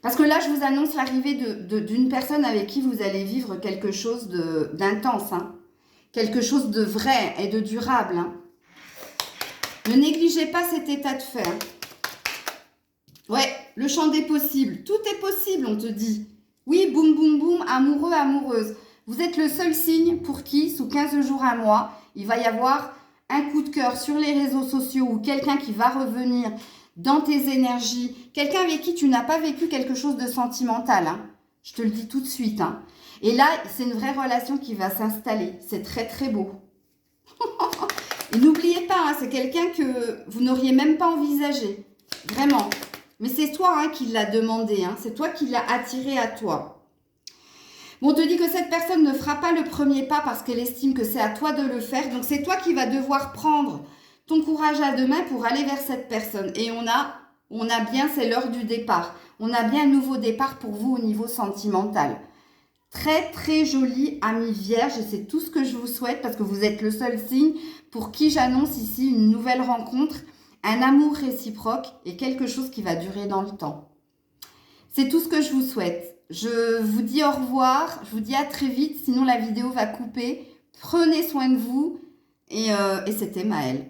Parce que là, je vous annonce l'arrivée d'une personne avec qui vous allez vivre quelque chose d'intense. Hein. Quelque chose de vrai et de durable. Hein. Ne négligez pas cet état de fait. Hein. Ouais, le champ des possibles. Tout est possible, on te dit. Oui, boum, boum, boum, amoureux, amoureuse. Vous êtes le seul signe pour qui, sous 15 jours, un mois, il va y avoir un coup de cœur sur les réseaux sociaux ou quelqu'un qui va revenir dans tes énergies, quelqu'un avec qui tu n'as pas vécu quelque chose de sentimental. Hein. Je te le dis tout de suite. Hein. Et là, c'est une vraie relation qui va s'installer. C'est très, très beau. Et n'oubliez pas, hein, c'est quelqu'un que vous n'auriez même pas envisagé. Vraiment. Mais c'est toi hein, qui l'as demandé. Hein. C'est toi qui l'as attiré à toi. Bon, on te dit que cette personne ne fera pas le premier pas parce qu'elle estime que c'est à toi de le faire. Donc, c'est toi qui vas devoir prendre ton courage à deux mains pour aller vers cette personne. Et on a bien, c'est l'heure du départ. On a bien un nouveau départ pour vous au niveau sentimental. Très, très joli, ami vierge. Et c'est tout ce que je vous souhaite parce que vous êtes le seul signe pour qui j'annonce ici une nouvelle rencontre, un amour réciproque et quelque chose qui va durer dans le temps. C'est tout ce que je vous souhaite. Je vous dis au revoir, je vous dis à très vite, sinon la vidéo va couper. Prenez soin de vous et c'était Maëlle.